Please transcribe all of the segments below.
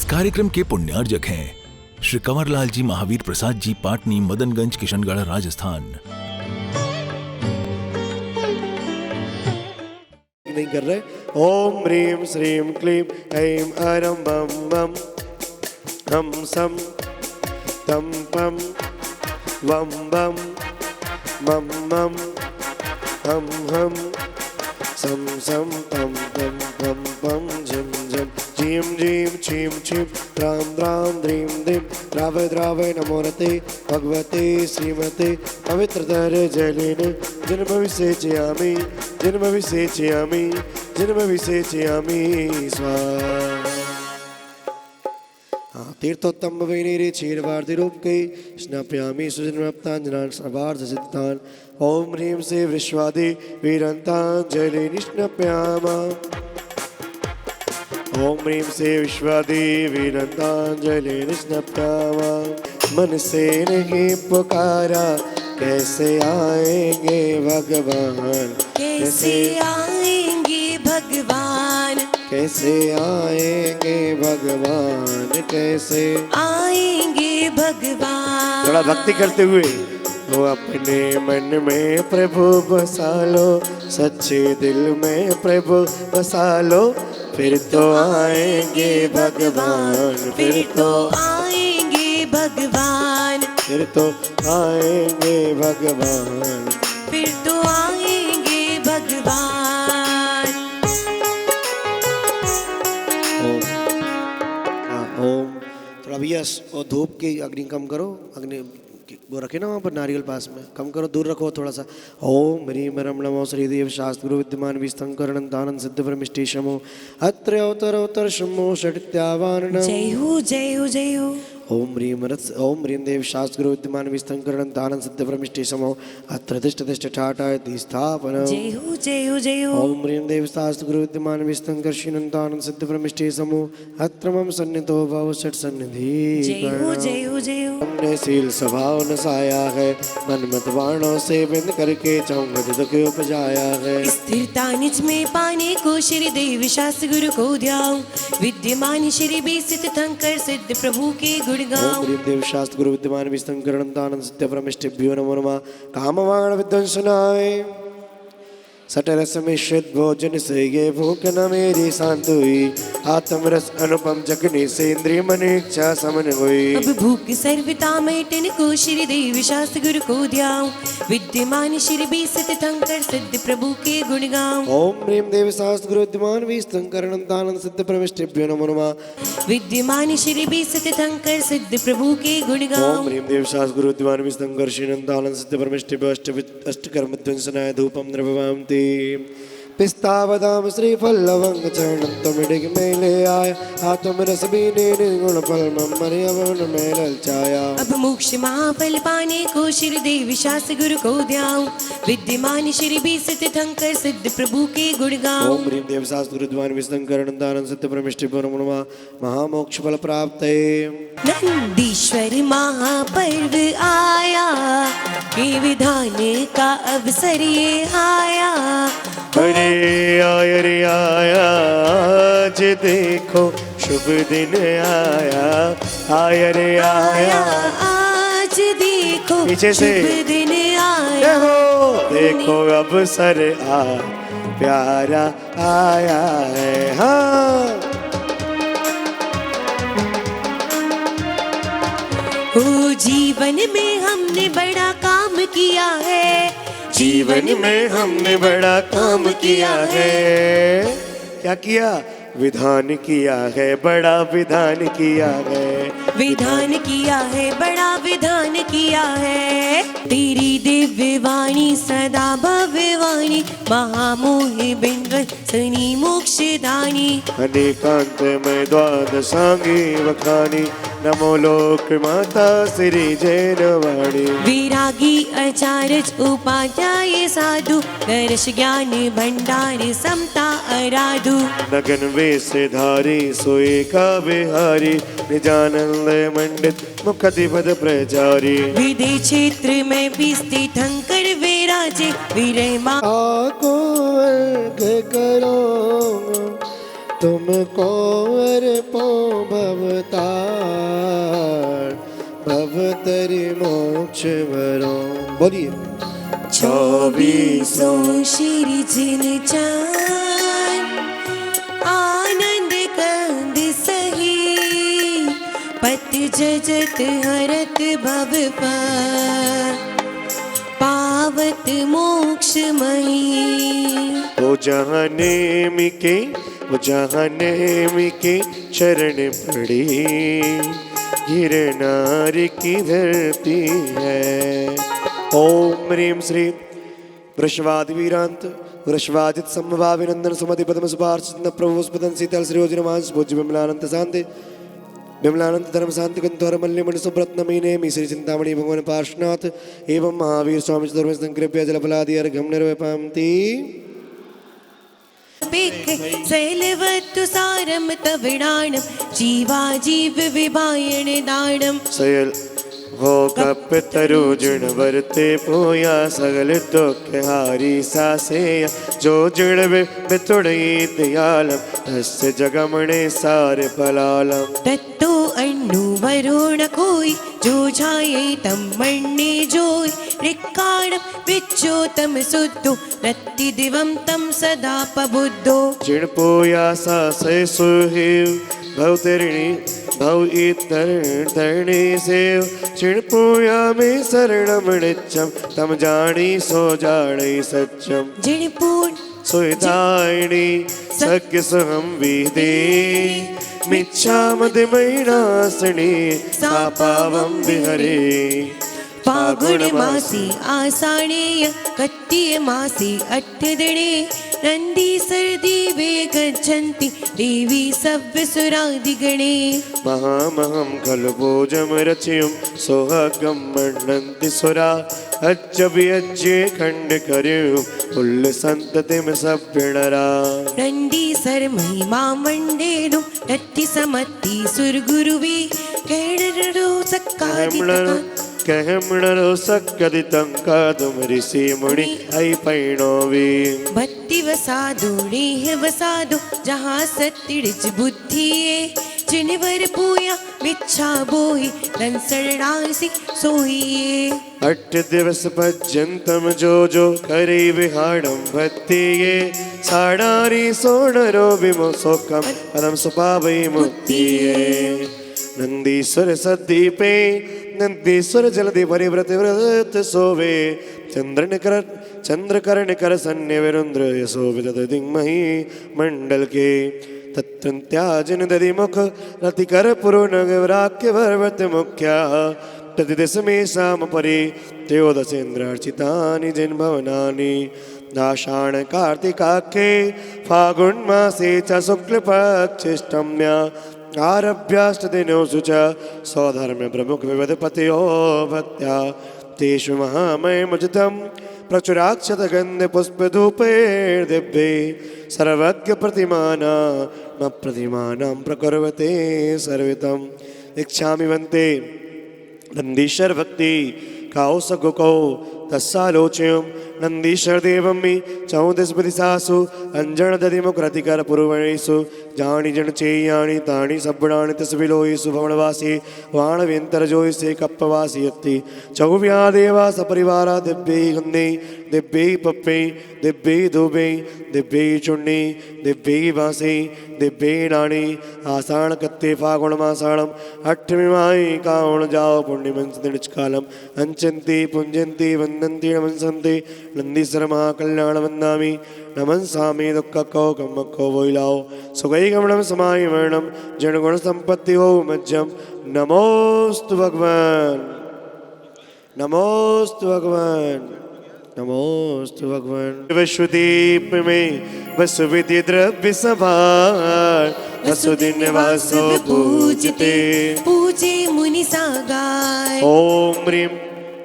इस कार्यक्रम के पुण्यार्जक हैं श्री कंवरलाल जी महावीर प्रसाद जी, पाटनी, मदनगंज, किशनगढ़, राजस्थान। नहीं कर रहे। ओम ह्रीम श्रीम क्लीम ऐं अरम बम बम हम सम तम पम वम बम मम मम हम सम सम तम तम पम पम झम झम झीम झीम छीम छीम राम राम ध्रीम ध्रीम द्राव द्राव नमोरते भगवते श्रीमते पवित्रतर जलेन जन्म विसेचयामि जन्म विसेचयामि जन्म विसेचयामि स्वाहा। तीर्थोत्तम वैनेरे क्षीरवार्तिरूपके स्नापयामि सुजन्मप्ताञ्जनान् सर्वार्थसिद्धान्। ओम ह्रीं से विश्वादि वीरन्ताञ्जलि निष्णपयामा। ओम ह्रीं से विश्वादि वीरन्ताञ्जलि निष्णपयामा। मन से नहीं पुकारा कैसे आएंगे भगवान, कैसे आएंगे भगवान, कैसे आएंगे भगवान, कैसे आएंगे भगवान। थोड़ा भक्ति करते हुए वो अपने मन में प्रभु बसा लो, सच्चे दिल में प्रभु बसा लो, फिर तो आएंगे भगवान, फिर तो आएंगे भगवान, फिर तो आएंगे भगवान, फिर तो आएंगे भगवान। ओम थोड़ा भैया और धूप की अग्नि कम करो, अग्नि वो रखे ना वहाँ पर नारियल पास में, कम करो, दूर रखो थोड़ा सा। ओम ह्रीम रम नमो श्रीदेव शास्त्र गुरु विद्यमान विस्तंकरण दानन सिद्ध परमिष्टि शमो अत्र अवतर शमो षट्त्यावान। जय हो जय हो जय हो। ओम ह्रीं देव शास्त्र गुरु विद्यमान विस्तंकरण दानन सिद्ध परमिष्टि समो अत्र तिष्ठ ठाटाय स्थापन। जय हो जय हो जय हो। ओम ह्रीं देव शास्त्र गुरु विद्यमान विस्तंकर्षण दानन सिद्ध परमिष्टि समो अत्र मम सन्निधो भव षट सन्निधि। जय हो जय हो जय हो। हमने सील स्वभाव नसाया है, मन मत वाणों से बिंद करके चौंगद दुख उपजाया है। स्थिरता निज में पाने को श्री देव शास्त्र गुरु को ध्याओ, विद्यमान श्री बेसित थंकर सिद्ध प्रभु के गुण गाओ। ओम ह्रीं देव शास्त्र गुरु विद्यमान विस्तंकरण दानन सिद्ध परमिष्टिभ्यो नमो नमः। कामवाण विध्वंसनाय सटरस मिश्रित भोजन से ये भूख न मेरी शांत हुई, आत्मरस अनुपम जगने से इंद्रिय मन इच्छा समन हुई। अब भूख सर्वता मेटन को श्री देव शास्त्र गुरु को ध्याओ, विद्यमान श्री बेसित थंकर सिद्ध प्रभु के गुण गाओ। ओम ह्रीं देव शास्त्र गुरु विद्यमान विस्तंकरण दानन सिद्ध परमिष्टिभ्यो नमो नमः। विद्यमान श्री बेसित थंकर सिद्ध प्रभु के गुण गाओ। ओम ह्रीं देव शास्त्र गुरु विद्यमान विस्तंकर्षण दानन सिद्ध परमिष्टिभ्यो अष्टकर्म ध्वंसनाय धूपम द्रव्यवामति। पिस्ता बादाम श्रीफल लवंग चरणम तमिडिग में ले आया, आत्म रस बीने निर्गुण फल ममन अवन में ललचाया। अब मोक्ष महाफल पाने को श्री देव शास्त्र गुरु को ध्याओ, विद्यमान श्री बेसित थंकर सिद्ध प्रभु के गुण गाओ। ओम ह्रीं देव शास्त्र गुरु विद्यमान विस्तंकरण दानन सिद्ध परमिष्टिभ्यो नमो नमः। महामोक्ष फल प्राप्तये। नंदीश्वर महापर्व आया, के विधान का अवसर ये आया। अरे आया आज देखो शुभ दिन आया, आया रे आया आज देखो पीछे से शुभ दिन आया। देखो अवसर आ प्यारा आया है। हाँ ओ जीवन में हमने बड़ा काम किया है, जीवन में हमने बड़ा काम किया है। क्या किया? विधान किया है, बड़ा विधान किया है। विधान किया है, बड़ा विधान किया है। तेरी दिव्य वाणी सदा भव्यवाणी, महामोहि बिंदवसनी मोक्षदानी। अनेकांत में द्वादशांगी वखानी, नमो लोक माता श्री जैनवाणी। विरागी आचार्य उपाध्याय साधु, दर्श ज्ञान भंडार समता अराधु। नगन वेशधारी सोए का बिहारी, निजानंद मंडित मुखदिपद प्रचारी। विदे क्षेत्र में भी स्थित हंकर विराजे, विरय माँ आको अर्घ करो तुमको अर्पो भवतार भवतरि मोक्ष वरो। बोलिए। 24 श्री जिन चान आनंद कंद सही पत जजत हरत भव पावत मोक्ष मही। वो जहाँ नेमी के शरण पड़ी गिरनार की धरती है। ओम ह्रीं श्रीं वृषवादिवीरांत वृषवाजित समभाविनंदन सुमति पद्म सुपार्चित प्रभु स्पदन शीतल श्रीयोजनमांस पूज्य विमलानंद शांति विमलानंद धर्म शांति कंतोर मल्लिमणि सुब्रत्न मीने मिश्री चिंतामणि भगवान पार्श्वनाथ एवं महावीर स्वामी चतुर्वेद संकृप्य जलफलादि अर्घ्यं निर्वपामति। शैलवत्तु सारम तविडाणं जीवाजीव विभायण दाणं। सयल हो कप तरुजण वरते पोया सगल दुख हारी सासेया जो जण बितुड़ई दयालम तस्य जगमणे सारे पलालम। तत्तो अन्नु वरुण कोई जो छाये तम मण्णे जोई रिक्काणं विच्योतम सुद्धो रत्ति दिवं तम सदा पबुद्धो। जिण पोया सासे सुहिव भवतरिणी भव इतरणी सेव चिण पोया में शरणम नित्यम तम जानी सो जानी सत्यम। जिण पूर्ण सुहितायिनी सख्य सहम विदे मिच्छामदिमयिनासिनी सा पावं विहरे। फागुण मासी आषाढेय कत्तीय मासी अट्ठदिने नंदी सर्दी वे गच्छन्ति देवी सव्यसुरादिगणे। महामहं खलु भोजम रचयं सोहगं मण्डन्ति सुरा अच्चव्यज्ये खंड कर्यो पुल्ल संततिम सभ्यनरा। नंदी सर महिमा मंडेडु तत्ति समत्ति सुरगुरुवे केडरो सक्कादितका कहमणरो सक्कदितं तुम ऋषि मुनि ऐ पैणोवे। भक्ति वसादो नेह वसादो जहाँ सत्तिड़ज बुद्धिये जिनवर पूया मिच्छा बोहि तन शरणासी सोहिये। 8 दिवस पर्यंतम जो करे विहारम भक्तिये साडारी सोणरो विमोसोकम पदम सुपावै मुक्तिये। नंदीश्वर सद्दीपे नंदीश्वर जलदि परिव्रत व्रत सोवे चंद्रकर्ण कर सन्य विरुद्र यशोभित दिग्मही मंडल के तत्त्याजन दधि मुख रति कर पुरो नगराक्य भरवत मुख्या प्रतिदिश में शाम परि त्रयोदशेन्द्रार्चितानि जिन भवनानि। आषाढ़ कार्तिकाख्ये फागुन मासे च शुक्ल पक्षष्टम्या आरभ्याष्टदिनोषु च स्वधर्म प्रमुख विविधपतयो भक्त्या तेषु महामयमुचितं प्रचुराक्षत गन्ध पुष्पधूपैर्दिव्यै सर्वज्ञ प्रतिमानां प्रकुर्वते सर्वितं। इच्छामि वन्ते नन्दीश्वर भक्ति काउसगुकौ तस्सालोच्यं नन्दीश्वर देवं मे 14 दिशासु अंजन दधिमुखरतिकर पुरवणेषु जानी जन चेयाणी ताणी सब्बड़ाणी तस्विलोयेषु भवनवासी वाणवेन्तरजोयसे कप्पवासी यत्ति 24 देवा सपरिवारा दिव्यै गन्धे दिव्यै पप्पे दिव्यै धूपे दिव्यै चुण्णी दिव्यै वासे दिव्यै नाणी आषाढ़ कत्ते फागुण मासाणम 8वीं माई कावण जाओ पुण्यमंसदिनिष्कालम अंचन्ति पुंजन्ति वन्दन्ति नमन्सन्ति नन्दीश्वर महाकल्याण वन्दामि नमन्सामि दुःखको कम्मको वोइलाओ सुखैगमनं समायमरणं जनगुण संपत्ति हो मज्जम। नमोस्तु भगवान नमोस्तु भगवान नमोस्तु भगवान। विश्वदीप में वसुविधि द्रव्य सभार वसुदिन वासो पूजते पूजे मुनि सागार। ओम ह्रीं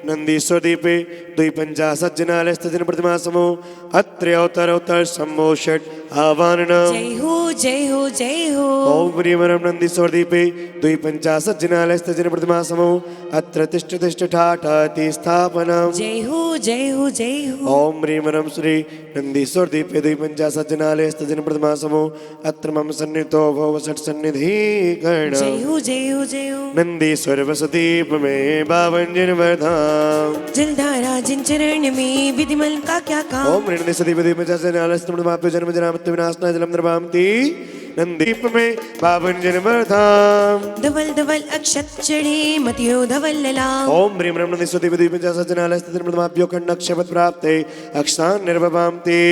नन्दीश्वरदीपे द्विपञ्चाशज्जनालयस्तजन प्रतिमा समो अत्र्योत्तर सम्मो षट् आवाहनम् जय हो जय हो जय हो। ॐ ह्रीमरं नन्दीश्वरदीपे द्विपञ्चाशज्जनालयस्तजन प्रतिमा समो अत्र तिष्ठ तिष्ठ ठाठाति स्थापनम् जय हो जय हो जय हो। ॐ ह्रीमरं श्री नन्दीश्वरदीपे द्विपञ्चाशज्जनालयस्तजन प्रतिमा समो अत्र मम सन्निधो भव षट् सन्निधिकरणम् जय हो जय हो जय हो। नंदीश्वर वसदीप में बावन जिन वर्धाम जलधारा जिन चरण में विधिमल का क्या काम। ओम नंदी सदी विधि में जैसे नालस्तमृतमाप्य जन्म जनामत्य विनाशनाय जलम द्रवामती नंदीप में बावन जिन वर्धाम धवल धवल अक्षत चढ़े मतियो धवल ललाम। ओम ह्रीम रम नंदी सदी विधि में जैसे नालस्तमृतमाप्यो खंड अक्षपत प्राप्ते अक्षान निर्भवामती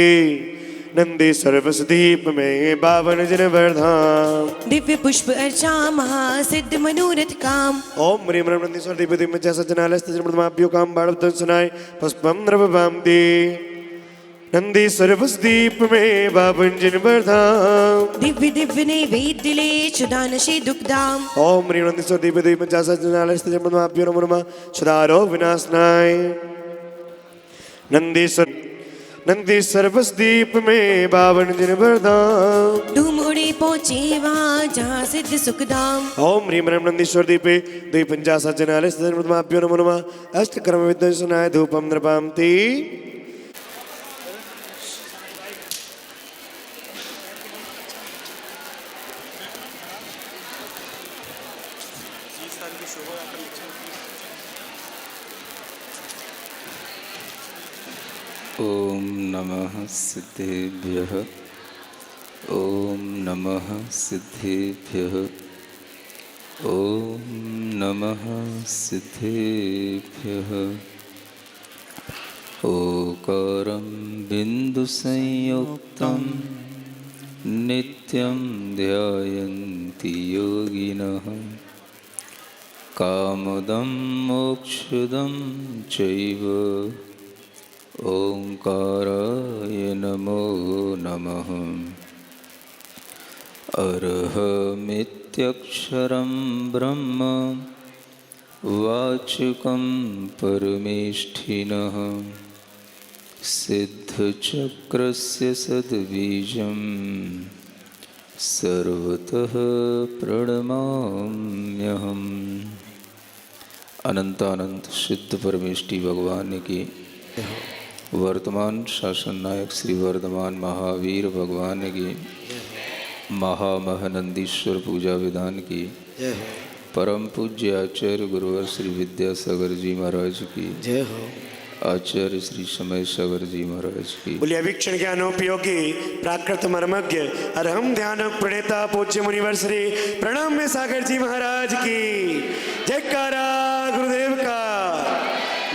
नंदी सर्वसदीप में बावन जन वर्धाम दिव्य पुष्प अर्चा महासिद्ध मनोरथ काम। ओम ह्रीम रम नंदी सदी विधि में जैसे नालस्तमृतमाप्यो काम बाणव दंसनाय पुष्पम द्रववामती नंदी सर्वसदीप में बावन जिन वर्धाम दिव्य दिव्य ने वेद दिले चुदानशे दुखदाम। ओम ह्रीम नंदी सदी विधि में जैसे नालस्तमृतमाप्यो नमो नमः सदारो विनाशनाय नंदी सर्वसदीप में बावन जिन वर्धाम धूम उड़े पहुँचे वहाँ जहाँ सिद्ध सुखदाम। ओम ह्रीम रम नंदीश्वर दीपे द्विपञ्चाशज्जनालय सदनमृतमाभ्यो नमो नमः अष्टकर्म विद्वंसनाय धूपम नृपामति ओम नमः सिद्धेभ्यः ओम नमः सिद्धेभ्यः ओम नमः सिद्धेभ्यः ओकारं बिन्दुसंयुक्तं नित्यं ध्यायन्ति योगिनः कामदं मोक्षदं चैव ओंकाराय नमो नमः अर्हमित्यक्षरं ब्रह्म वाचकं परमेष्ठिनः सिद्धचक्रस्य सद्बीजं सर्वतः प्रणमाम्यहम्। अनंतानंत सिद्ध परमेष्ठी भगवान की वर्तमान शासन नायक श्री वर्धमान महावीर भगवान की महामहानंदीश्वर पूजा विधान की परम पूज्य आचार्य गुरुवर श्री विद्यासागर जी महाराज की जय हो। आचार्य श्री समय सागर जी महाराज की बोलिए अभिक्षण ज्ञानोपयोगी प्राकृत मर्मज्ञ अरहम ध्यान प्रणेता पूज्य मुनिवर श्री प्रणम में सागर जी महाराज की जयकारा गुरुदेव का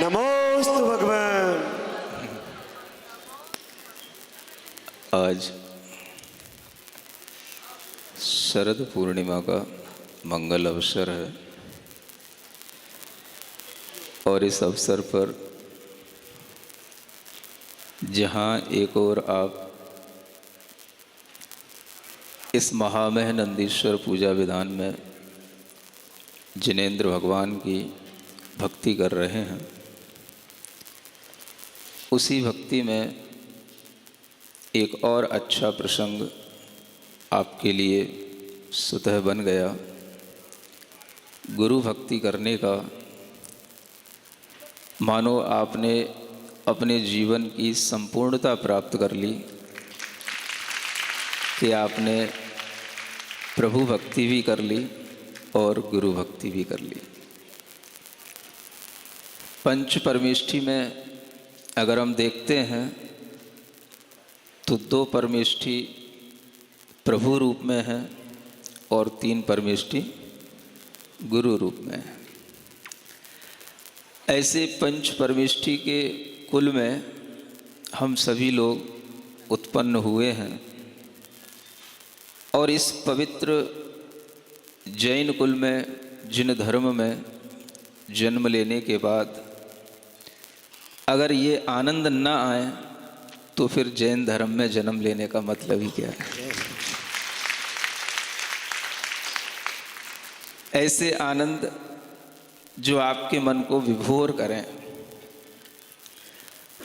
नमोस्तु भगवान। आज शरद पूर्णिमा का मंगल अवसर है और इस अवसर पर जहाँ एक और आप इस महामह नंदीश्वर पूजा विधान में जिनेंद्र भगवान की भक्ति कर रहे हैं, उसी भक्ति में एक और अच्छा प्रसंग आपके लिए स्वतः बन गया। गुरु भक्ति करने का मानो आपने अपने जीवन की संपूर्णता प्राप्त कर ली कि आपने प्रभु भक्ति भी कर ली और गुरु भक्ति भी कर ली। पंच परमेष्ठी में अगर हम देखते हैं तो 2 परमेष्ठी प्रभु रूप में हैं और 3 परमेष्ठी गुरु रूप में हैं। ऐसे पंच परमेष्ठी के कुल में हम सभी लोग उत्पन्न हुए हैं और इस पवित्र जैन कुल में जिन धर्म में जन्म लेने के बाद अगर ये आनंद न आए तो फिर जैन धर्म में जन्म लेने का मतलब ही क्या है। ऐसे आनंद जो आपके मन को विभोर करें,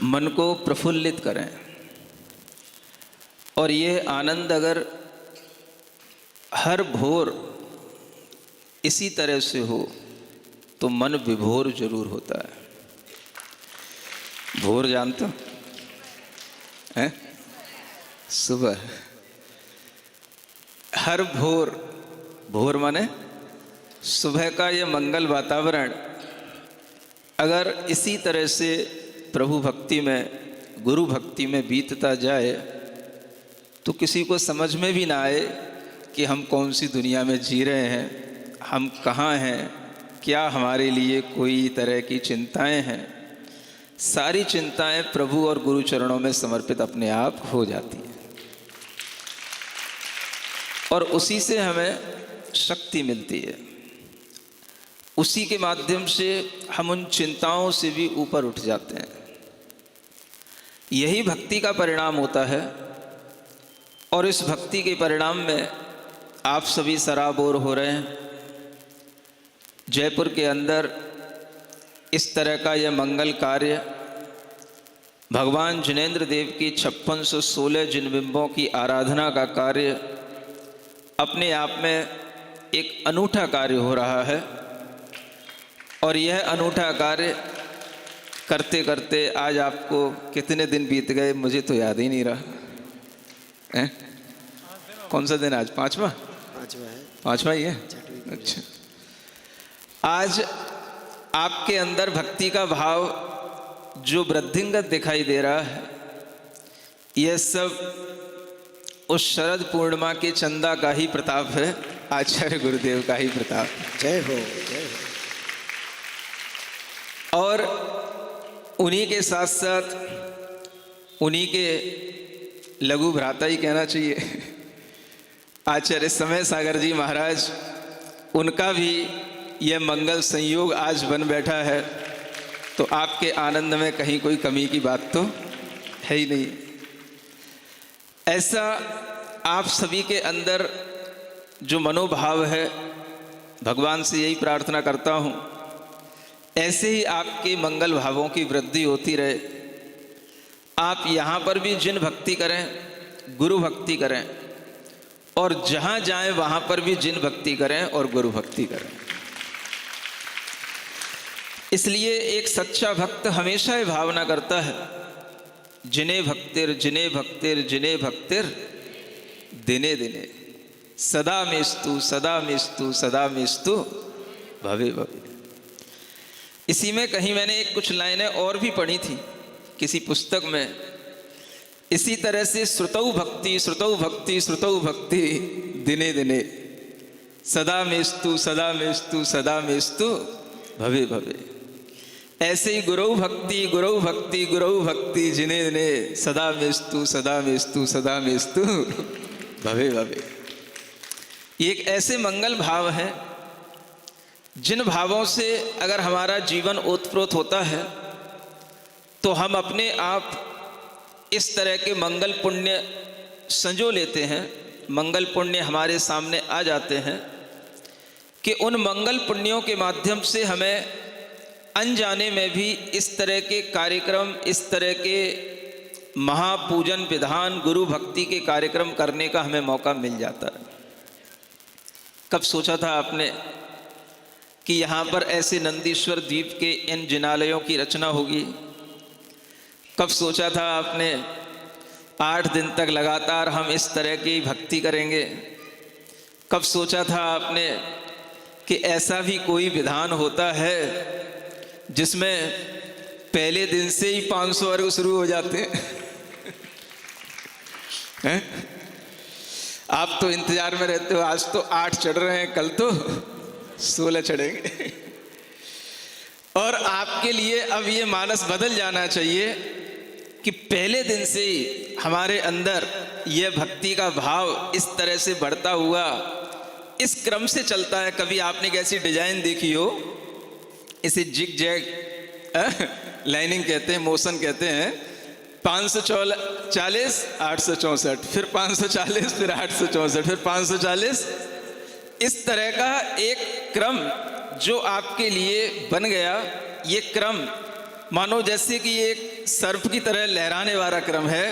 मन को प्रफुल्लित करें। और ये आनंद अगर हर भोर इसी तरह से हो तो मन विभोर जरूर होता है। भोर जानते हो हैं? सुबह, हर भोर, भोर माने सुबह का ये मंगल वातावरण अगर इसी तरह से प्रभु भक्ति में, गुरु भक्ति में बीतता जाए तो किसी को समझ में भी ना आए कि हम कौन सी दुनिया में जी रहे हैं, हम कहाँ हैं, क्या हमारे लिए कोई तरह की चिंताएं हैं। सारी चिंताएं प्रभु और गुरु चरणों में समर्पित अपने आप हो जाती हैं और उसी से हमें शक्ति मिलती है। उसी के माध्यम से हम उन चिंताओं से भी ऊपर उठ जाते हैं। यही भक्ति का परिणाम होता है और इस भक्ति के परिणाम में आप सभी सराबोर हो रहे हैं। जयपुर के अंदर इस तरह का यह मंगल कार्य, भगवान जिनेंद्र देव की 5616 जिन बिंबों की आराधना का कार्य अपने आप में एक अनूठा कार्य हो रहा है। और यह अनूठा कार्य करते करते आज आपको कितने दिन बीत गए मुझे तो याद ही नहीं रहा है। कौन सा दिन आज? पांचवा है। पांचवा ही है। अच्छा, आज आपके अंदर भक्ति का भाव जो वृद्धिंगत दिखाई दे रहा है, यह सब उस शरद पूर्णिमा के चंदा का ही प्रताप है, आचार्य गुरुदेव का ही प्रताप। जय हो, जय हो। और उन्हीं के साथ साथ उन्हीं के लघु भ्राता ही कहना चाहिए, आचार्य समय सागर जी महाराज, उनका भी यह मंगल संयोग आज बन बैठा है। तो आपके आनंद में कहीं कोई कमी की बात तो है ही नहीं। ऐसा आप सभी के अंदर जो मनोभाव है, भगवान से यही प्रार्थना करता हूँ ऐसे ही आपके मंगल भावों की वृद्धि होती रहे। आप यहाँ पर भी जिन भक्ति करें, गुरु भक्ति करें, और जहाँ जाएं वहाँ पर भी जिन भक्ति करें और गुरु भक्ति करें। इसलिए एक सच्चा भक्त हमेशा ये भावना करता है, जिने भक्तिर जिने भक्तिर जिने भक्तिर दिने दिने सदा मेस्तु सदा मेस्तु सदा मेस्तु भवे भवे। इसी में कहीं मैंने कुछ लाइनें और भी पढ़ी थी किसी पुस्तक में, इसी तरह से श्रुतौ भक्ति श्रुतौ भक्ति श्रुतौ भक्ति दिने दिने सदा मेस्तु सदा मेस्तु सदा मेस्तु भवे भवे। ऐसे ही गुरु भक्ति गुरु भक्ति गुरु भक्ति जिने दिने सदा मेस्तु सदा मेस्तु सदा मेस्तु भवे भवे। ये एक ऐसे मंगल भाव है जिन भावों से अगर हमारा जीवन ओतप्रोत होता है तो हम अपने आप इस तरह के मंगल पुण्य संजो लेते हैं, मंगल पुण्य हमारे सामने आ जाते हैं कि उन मंगल पुण्यों के माध्यम से हमें अनजाने में भी इस तरह के कार्यक्रम, इस तरह के महापूजन विधान, गुरु भक्ति के कार्यक्रम करने का हमें मौका मिल जाता है। कब सोचा था आपने कि यहाँ पर ऐसे नंदीश्वर द्वीप के इन जिनालयों की रचना होगी? कब सोचा था आपने 8 दिन तक लगातार हम इस तरह की भक्ति करेंगे? कब सोचा था आपने कि ऐसा भी कोई विधान होता है जिसमें पहले दिन से ही 500 वर्ग शुरू हो जाते हैं? आप तो इंतजार में रहते हो, आज तो 8 चढ़ रहे हैं, कल तो 16 चढ़ेंगे। और आपके लिए अब ये मानस बदल जाना चाहिए कि पहले दिन से ही हमारे अंदर यह भक्ति का भाव इस तरह से बढ़ता हुआ इस क्रम से चलता है। कभी आपने कैसी डिजाइन देखी हो, इसे जिग जैग लाइनिंग कहते हैं, मोशन कहते हैं। 540 864, फिर 540, फिर 864, फिर 540, इस तरह का एक क्रम जो आपके लिए बन गया। ये क्रम मानो जैसे कि ये एक सर्प की तरह लहराने वाला क्रम है।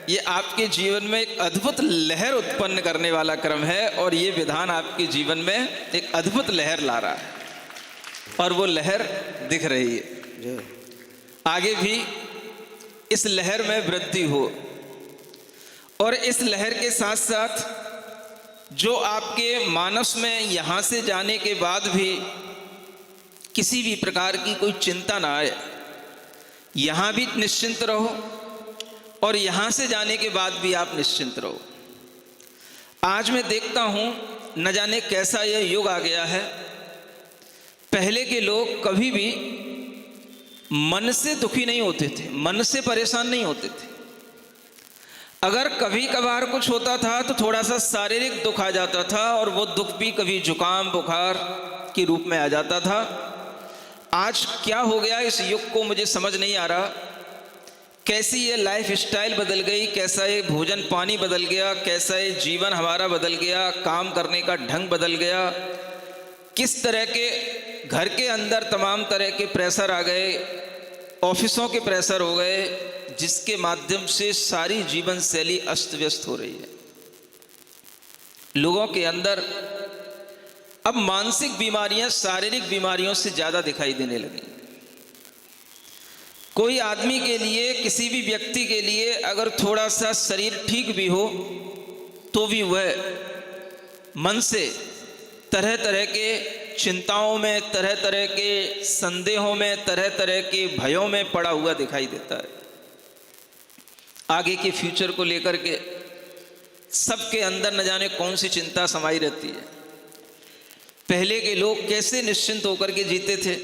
ये आपके जीवन में एक अद्भुत लहर उत्पन्न करने वाला क्रम है और ये विधान आपके जीवन में एक अद्भुत लहर ला रहा है और वो लहर दिख रही है। आगे भी इस लहर में वृद्धि हो और इस लहर के साथ साथ जो आपके मानस में यहाँ से जाने के बाद भी किसी भी प्रकार की कोई चिंता ना आए, यहाँ भी निश्चिंत रहो और यहाँ से जाने के बाद भी आप निश्चिंत रहो। आज मैं देखता हूँ न जाने कैसा यह युग आ गया है। पहले के लोग कभी भी मन से दुखी नहीं होते थे, मन से परेशान नहीं होते थे। अगर कभी कभार कुछ होता था तो थोड़ा सा शारीरिक दुख आ जाता था और वो दुख भी कभी जुकाम बुखार के रूप में आ जाता था। आज क्या हो गया इस युग को मुझे समझ नहीं आ रहा। कैसी ये लाइफ स्टाइल बदल गई, कैसा ये भोजन पानी बदल गया, कैसा ये जीवन हमारा बदल गया, काम करने का ढंग बदल गया, किस तरह के घर के अंदर तमाम तरह के प्रेशर आ गए, ऑफिसों के प्रेशर हो गए, जिसके माध्यम से सारी जीवन शैली अस्त व्यस्त हो रही है। लोगों के अंदर अब मानसिक बीमारियां शारीरिक बीमारियों से ज्यादा दिखाई देने लगी। कोई आदमी के लिए, किसी भी व्यक्ति के लिए अगर थोड़ा सा शरीर ठीक भी हो तो भी वह मन से तरह तरह के चिंताओं में, तरह तरह के संदेहों में, तरह तरह के भयों में पड़ा हुआ दिखाई देता है। आगे के फ्यूचर को लेकर के सबके अंदर न जाने कौन सी चिंता समाई रहती है। पहले के लोग कैसे निश्चिंत होकर के जीते थे,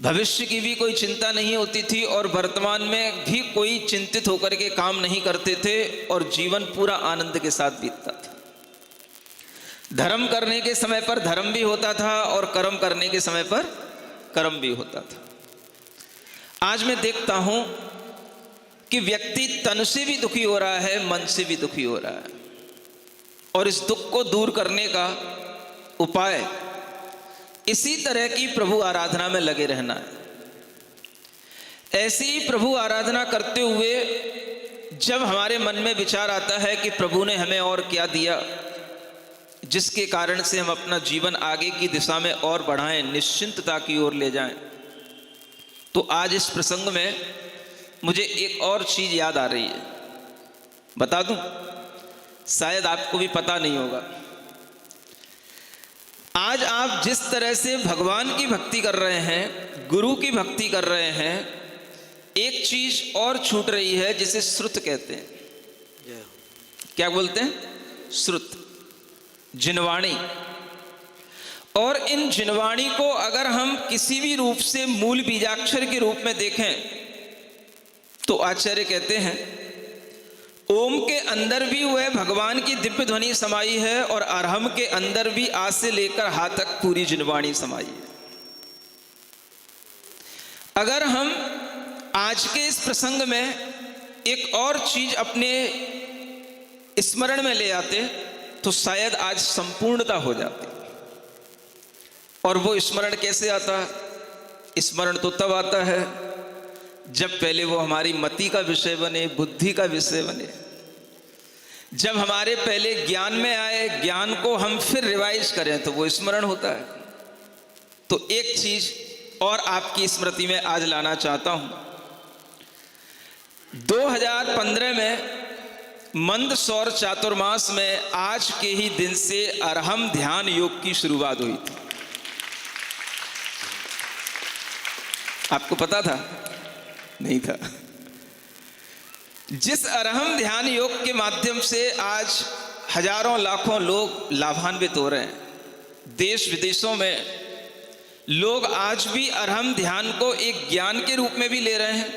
भविष्य की भी कोई चिंता नहीं होती थी और वर्तमान में भी कोई चिंतित होकर के काम नहीं करते थे और जीवन पूरा आनंद के साथ बीतता था। धर्म करने के समय पर धर्म भी होता था और कर्म करने के समय पर कर्म भी होता था। आज मैं देखता हूं कि व्यक्ति तन से भी दुखी हो रहा है, मन से भी दुखी हो रहा है और इस दुख को दूर करने का उपाय इसी तरह की प्रभु आराधना में लगे रहना है। ऐसी ही प्रभु आराधना करते हुए जब हमारे मन में विचार आता है कि प्रभु ने हमें और क्या दिया जिसके कारण से हम अपना जीवन आगे की दिशा में और बढ़ाएं, निश्चिंतता की ओर ले जाएं, तो आज इस प्रसंग में मुझे एक और चीज याद आ रही है। बता दूं, शायद आपको भी पता नहीं होगा। आज आप जिस तरह से भगवान की भक्ति कर रहे हैं, गुरु की भक्ति कर रहे हैं, एक चीज और छूट रही है जिसे श्रुत कहते हैं। क्या बोलते हैं? श्रुत, जिनवाणी। और इन जिनवाणी को अगर हम किसी भी रूप से मूल बीजाक्षर के रूप में देखें तो आचार्य कहते हैं ओम के अंदर भी वह भगवान की दिव्य ध्वनि समाई है और अरहम के अंदर भी आ से लेकर हा तक पूरी जिनवाणी समाई है। अगर हम आज के इस प्रसंग में एक और चीज अपने स्मरण में ले आते तो शायद आज संपूर्णता हो जाती। और वो स्मरण कैसे आता? स्मरण तो तब आता है जब पहले वो हमारी मति का विषय बने, बुद्धि का विषय बने, जब हमारे पहले ज्ञान में आए, ज्ञान को हम फिर रिवाइज करें तो वो स्मरण होता है। तो एक चीज और आपकी स्मृति में आज लाना चाहता हूं। 2015 में मंदसौर चातुर्मास में आज के ही दिन से अरहम ध्यान योग की शुरुआत हुई थी। आपको पता था? नहीं था। जिस अरहम ध्यान योग के माध्यम से आज हजारों लाखों लोग लाभान्वित हो रहे हैं। देश विदेशों में लोग आज भी अरहम ध्यान को एक ज्ञान के रूप में भी ले रहे हैं।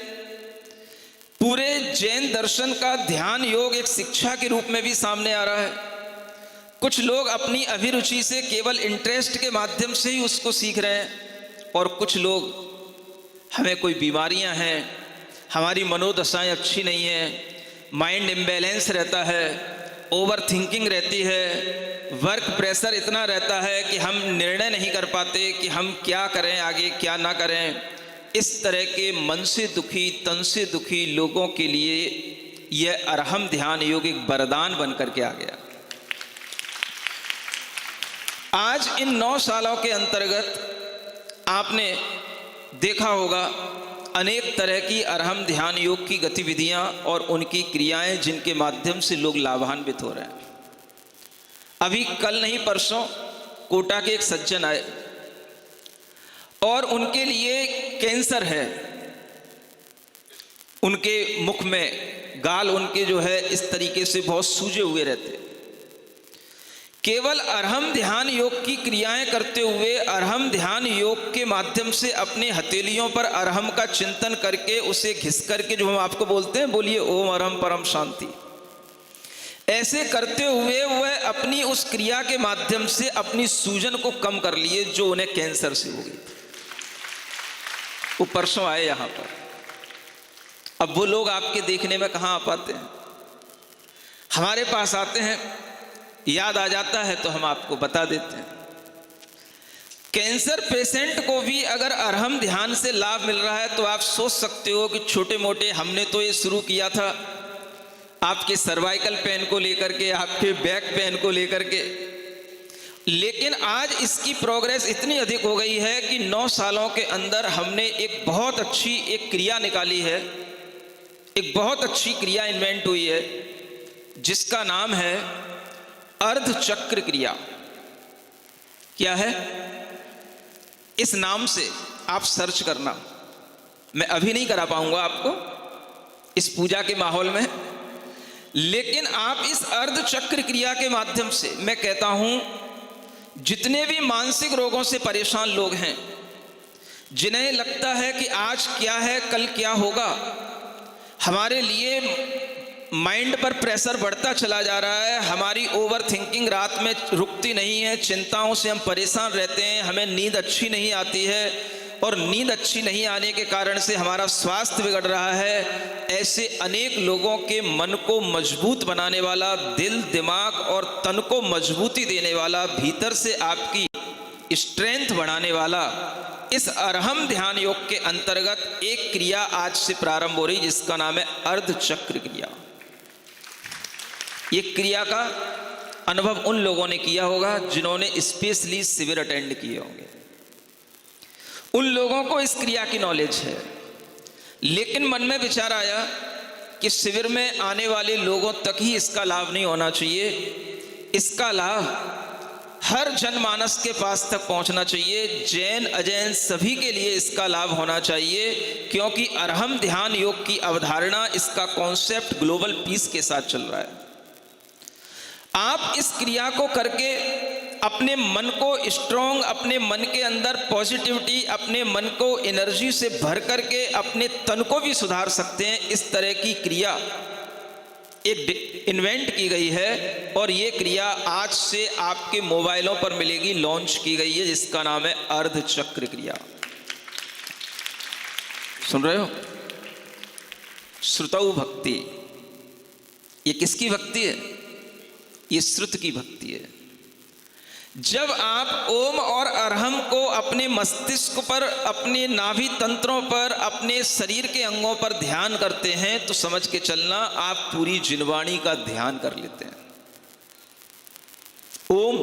पूरे जैन दर्शन का ध्यान योग एक शिक्षा के रूप में भी सामने आ रहा है। कुछ लोग अपनी अभिरुचि से केवल इंटरेस्ट के माध्यम से ही उसको सीख रहे हैं और कुछ लोग हमें कोई बीमारियां हैं, हमारी मनोदशाएं अच्छी नहीं हैं, माइंड इम्बैलेंस रहता है, ओवर थिंकिंग रहती है, वर्क प्रेशर इतना रहता है कि हम निर्णय नहीं कर पाते कि हम क्या करें, आगे क्या ना करें। इस तरह के मन से दुखी, तन से दुखी लोगों के लिए यह अरहम ध्यान योग एक वरदान बन करके आ गया। आज इन 9 सालों के अंतर्गत आपने देखा होगा अनेक तरह की अरहम ध्यान योग की गतिविधियां और उनकी क्रियाएं जिनके माध्यम से लोग लाभान्वित हो रहे हैं। अभी कल नहीं परसों कोटा के एक सज्जन आए और उनके लिए कैंसर है, उनके मुख में गाल उनके जो है इस तरीके से बहुत सूजे हुए रहते। केवल अरहम ध्यान योग की क्रियाएं करते हुए, अरहम ध्यान योग के माध्यम से अपने हथेलियों पर अरहम का चिंतन करके उसे घिस करके जो हम आपको बोलते हैं, बोलिए ओम अरहम परम शांति, ऐसे करते हुए वह अपनी उस क्रिया के माध्यम से अपनी सूजन को कम कर लिए जो उन्हें कैंसर से हो गई। वो परसों आए यहां पर। अब वो लोग आपके देखने में कहां आ पाते हैं, हमारे पास आते हैं, याद आ जाता है तो हम आपको बता देते हैं। कैंसर पेशेंट को भी अगर अरहम ध्यान से लाभ मिल रहा है तो आप सोच सकते हो कि छोटे मोटे हमने तो ये शुरू किया था आपके सर्वाइकल पेन को लेकर के, आपके बैक पेन को लेकर के, लेकिन आज इसकी प्रोग्रेस इतनी अधिक हो गई है कि 9 सालों के अंदर हमने एक बहुत अच्छी एक क्रिया निकाली है, एक बहुत अच्छी क्रिया इन्वेंट हुई है जिसका नाम है अर्ध चक्र क्रिया। क्या है? इस नाम से आप सर्च करना, मैं अभी नहीं करा पाऊंगा आपको इस पूजा के माहौल में, लेकिन आप इस अर्ध चक्र क्रिया के माध्यम से, मैं कहता हूं जितने भी मानसिक रोगों से परेशान लोग हैं, जिन्हें लगता है कि आज क्या है कल क्या होगा, हमारे लिए माइंड पर प्रेशर बढ़ता चला जा रहा है, हमारी ओवर थिंकिंग रात में रुकती नहीं है, चिंताओं से हम परेशान रहते हैं, हमें नींद अच्छी नहीं आती है और नींद अच्छी नहीं आने के कारण से हमारा स्वास्थ्य बिगड़ रहा है। ऐसे अनेक लोगों के मन को मजबूत बनाने वाला, दिल दिमाग और तन को मजबूती देने वाला, भीतर से आपकी स्ट्रेंथ बढ़ाने वाला इस अरहम ध्यान योग के अंतर्गत एक क्रिया आज से प्रारंभ हो रही जिसका नाम है अर्ध चक्र क्रिया। ये क्रिया का अनुभव उन लोगों ने किया होगा जिन्होंने स्पेशली शिविर अटेंड किए होंगे, उन लोगों को इस क्रिया की नॉलेज है। लेकिन मन में विचार आया कि शिविर में आने वाले लोगों तक ही इसका लाभ नहीं होना चाहिए, इसका लाभ हर जनमानस के पास तक पहुंचना चाहिए, जैन अजैन सभी के लिए इसका लाभ होना चाहिए, क्योंकि अरहम ध्यान योग की अवधारणा, इसका कॉन्सेप्ट ग्लोबल पीस के साथ चल रहा है। आप इस क्रिया को करके अपने मन को स्ट्रॉन्ग, अपने मन के अंदर पॉजिटिविटी, अपने मन को एनर्जी से भर करके अपने तन को भी सुधार सकते हैं। इस तरह की क्रिया एक इन्वेंट की गई है और ये क्रिया आज से आपके मोबाइलों पर मिलेगी, लॉन्च की गई है, जिसका नाम है अर्ध चक्र क्रिया। सुन रहे हो? श्रुतौ भक्ति, ये किसकी भक्ति है? ये श्रुत की भक्ति है। जब आप ओम और अरहम को अपने मस्तिष्क पर, अपने नाभि तंत्रों पर, अपने शरीर के अंगों पर ध्यान करते हैं तो समझ के चलना आप पूरी जिनवाणी का ध्यान कर लेते हैं। ओम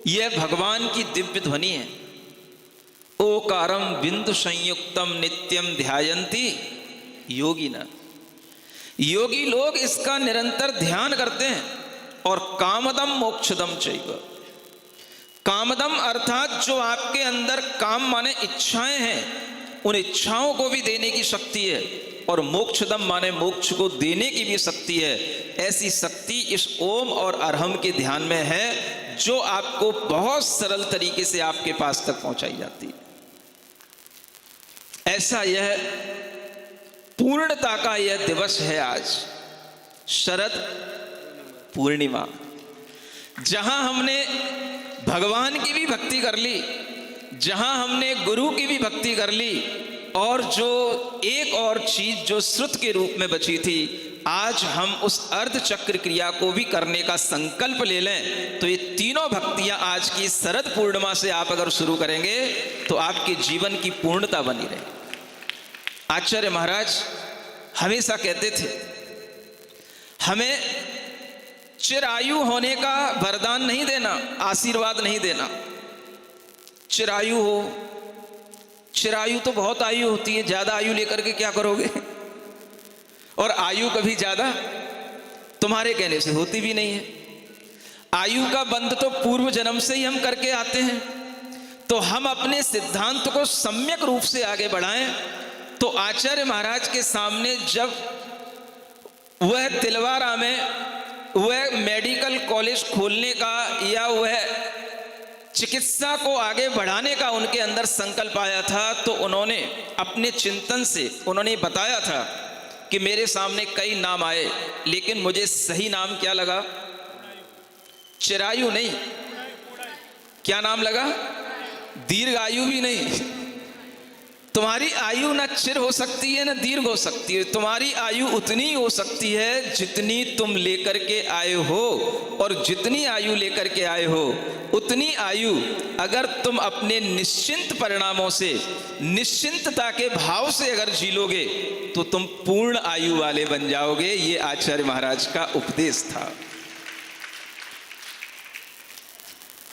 यह भगवान की दिव्य ध्वनि है। ओकारम बिंदु संयुक्तम नित्यम ध्यायन्ति योगिना। योगी लोग इसका निरंतर ध्यान करते हैं। और कामदम मोक्षदम चैव, कामदम अर्थात जो आपके अंदर काम माने इच्छाएं हैं, उन इच्छाओं को भी देने की शक्ति है, और मोक्षदम माने मोक्ष को देने की भी शक्ति है। ऐसी शक्ति इस ओम और अरहम के ध्यान में है, जो आपको बहुत सरल तरीके से आपके पास तक पहुंचाई जाती है। ऐसा यह पूर्णता का यह दिवस है आज, शरद पूर्णिमा, जहां हमने भगवान की भी भक्ति कर ली, जहां हमने गुरु की भी भक्ति कर ली, और जो एक और चीज जो श्रुत के रूप में बची थी, आज हम उस अर्ध चक्र क्रिया को भी करने का संकल्प ले लें तो ये तीनों भक्तियां आज की शरद पूर्णिमा से आप अगर शुरू करेंगे तो आपके जीवन की पूर्णता बनी रहे। आचार्य महाराज हमेशा कहते थे, हमें चिरायु होने का वरदान नहीं देना, आशीर्वाद नहीं देना। चिरायु हो, चिरायु तो बहुत आयु होती है, ज्यादा आयु लेकर के क्या करोगे? और आयु कभी ज्यादा तुम्हारे कहने से होती भी नहीं है। आयु का बंध तो पूर्व जन्म से ही हम करके आते हैं। तो हम अपने सिद्धांत को सम्यक रूप से आगे बढ़ाएं। तो आचार्य महाराज के सामने जब वह तिलवारा में वह मेडिकल कॉलेज खोलने का या वह चिकित्सा को आगे बढ़ाने का उनके अंदर संकल्प आया था, तो उन्होंने अपने चिंतन से उन्होंने बताया था कि मेरे सामने कई नाम आए, लेकिन मुझे सही नाम क्या लगा? चिरायु नहीं। क्या नाम लगा? दीर्घ आयु भी नहीं। तुम्हारी आयु न चिर हो सकती है न दीर्घ हो सकती है। तुम्हारी आयु उतनी हो सकती है जितनी तुम लेकर के आए हो, और जितनी आयु लेकर के आए हो उतनी आयु अगर तुम अपने निश्चिंत परिणामों से, निश्चिंतता के भाव से अगर जी लोगे तो तुम पूर्ण आयु वाले बन जाओगे। ये आचार्य महाराज का उपदेश था।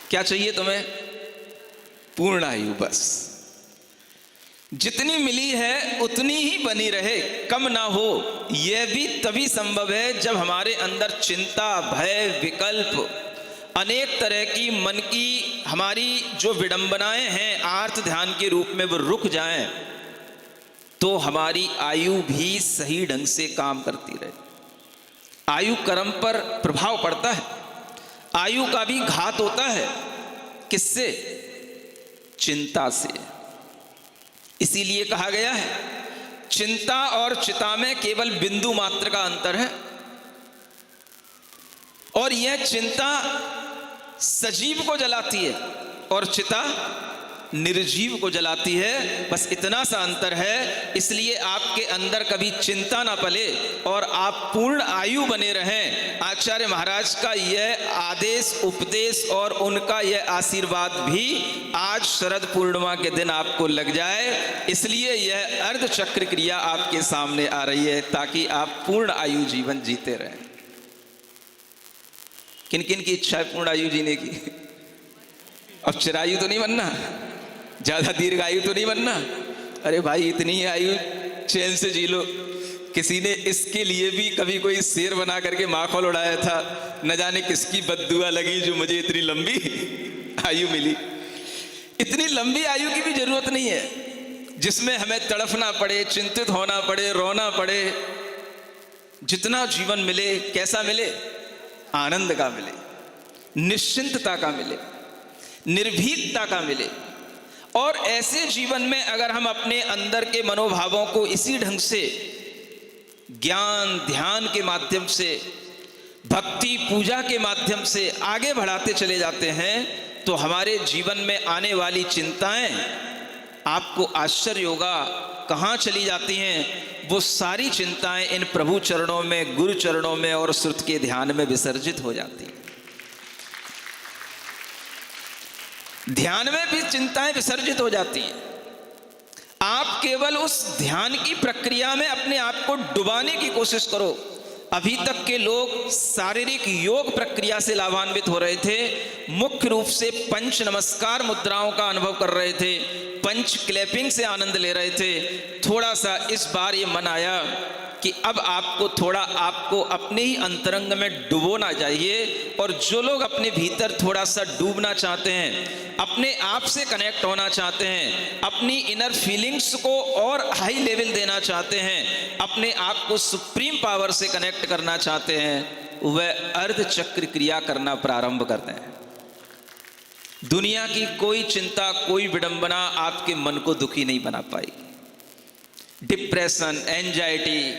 क्या चाहिए तुम्हें? पूर्ण आयु। बस जितनी मिली है उतनी ही बनी रहे, कम ना हो। यह भी तभी संभव है जब हमारे अंदर चिंता, भय, विकल्प, अनेक तरह की मन की हमारी जो विडंबनाएं हैं आर्त ध्यान के रूप में वो रुक जाएं, तो हमारी आयु भी सही ढंग से काम करती रहे। आयु कर्म पर प्रभाव पड़ता है। आयु का भी घात होता है। किससे? चिंता से। इसीलिए कहा गया है चिंता और चिता में केवल बिंदु मात्र का अंतर है। और यह चिंता सजीव को जलाती है और चिता निर्जीव को जलाती है। बस इतना सा अंतर है। इसलिए आपके अंदर कभी चिंता ना पले और आप पूर्ण आयु बने रहें। आचार्य महाराज का यह आदेश, उपदेश और उनका यह आशीर्वाद भी आज शरद पूर्णिमा के दिन आपको लग जाए। इसलिए यह अर्ध चक्र क्रिया आपके सामने आ रही है, ताकि आप पूर्ण आयु जीवन जीते रहें। किन किन की इच्छा है पूर्ण आयु जीने की? अब चिरायु तो नहीं बनना, ज्यादा दीर्घ आयु तो नहीं बनना। अरे भाई, इतनी ही आयु चैन से जी लो। किसी ने इसके लिए भी कभी कोई शेर बना करके माखौल उड़ाया था, न जाने किसकी बद्दुआ लगी जो मुझे इतनी लंबी आयु मिली। इतनी लंबी आयु की भी जरूरत नहीं है जिसमें हमें तड़फना पड़े, चिंतित होना पड़े, रोना पड़े। जितना जीवन मिले, कैसा मिले? आनंद का मिले, निश्चिंतता का मिले, निर्भीकता का मिले। और ऐसे जीवन में अगर हम अपने अंदर के मनोभावों को इसी ढंग से ज्ञान, ध्यान के माध्यम से, भक्ति, पूजा के माध्यम से आगे बढ़ाते चले जाते हैं, तो हमारे जीवन में आने वाली चिंताएं, आपको आश्चर्य होगा कहाँ चली जाती हैं। वो सारी चिंताएं इन प्रभु चरणों में, गुरु चरणों में और श्रुत के ध्यान में विसर्जित हो जाती हैं। ध्यान में भी चिंताएं विसर्जित हो जाती हैं। आप केवल उस ध्यान की प्रक्रिया में अपने आप को डुबाने की कोशिश करो। अभी तक के लोग शारीरिक योग प्रक्रिया से लाभान्वित हो रहे थे, मुख्य रूप से पंच नमस्कार मुद्राओं का अनुभव कर रहे थे, पंच क्लैपिंग से आनंद ले रहे थे। थोड़ा सा इस बार ये मन आया कि अब आपको अपने ही अंतरंग में डुबोना चाहिए। और जो लोग अपने भीतर थोड़ा सा डूबना चाहते हैं, अपने आप से कनेक्ट होना चाहते हैं, अपनी इनर फीलिंग्स को और हाई लेवल देना चाहते हैं, अपने आप को सुप्रीम पावर से कनेक्ट करना चाहते हैं, वह अर्ध चक्र क्रिया करना प्रारंभ करते हैं। दुनिया की कोई चिंता, कोई विडंबना आपके मन को दुखी नहीं बना पाएगी। डिप्रेशन, एंजाइटी,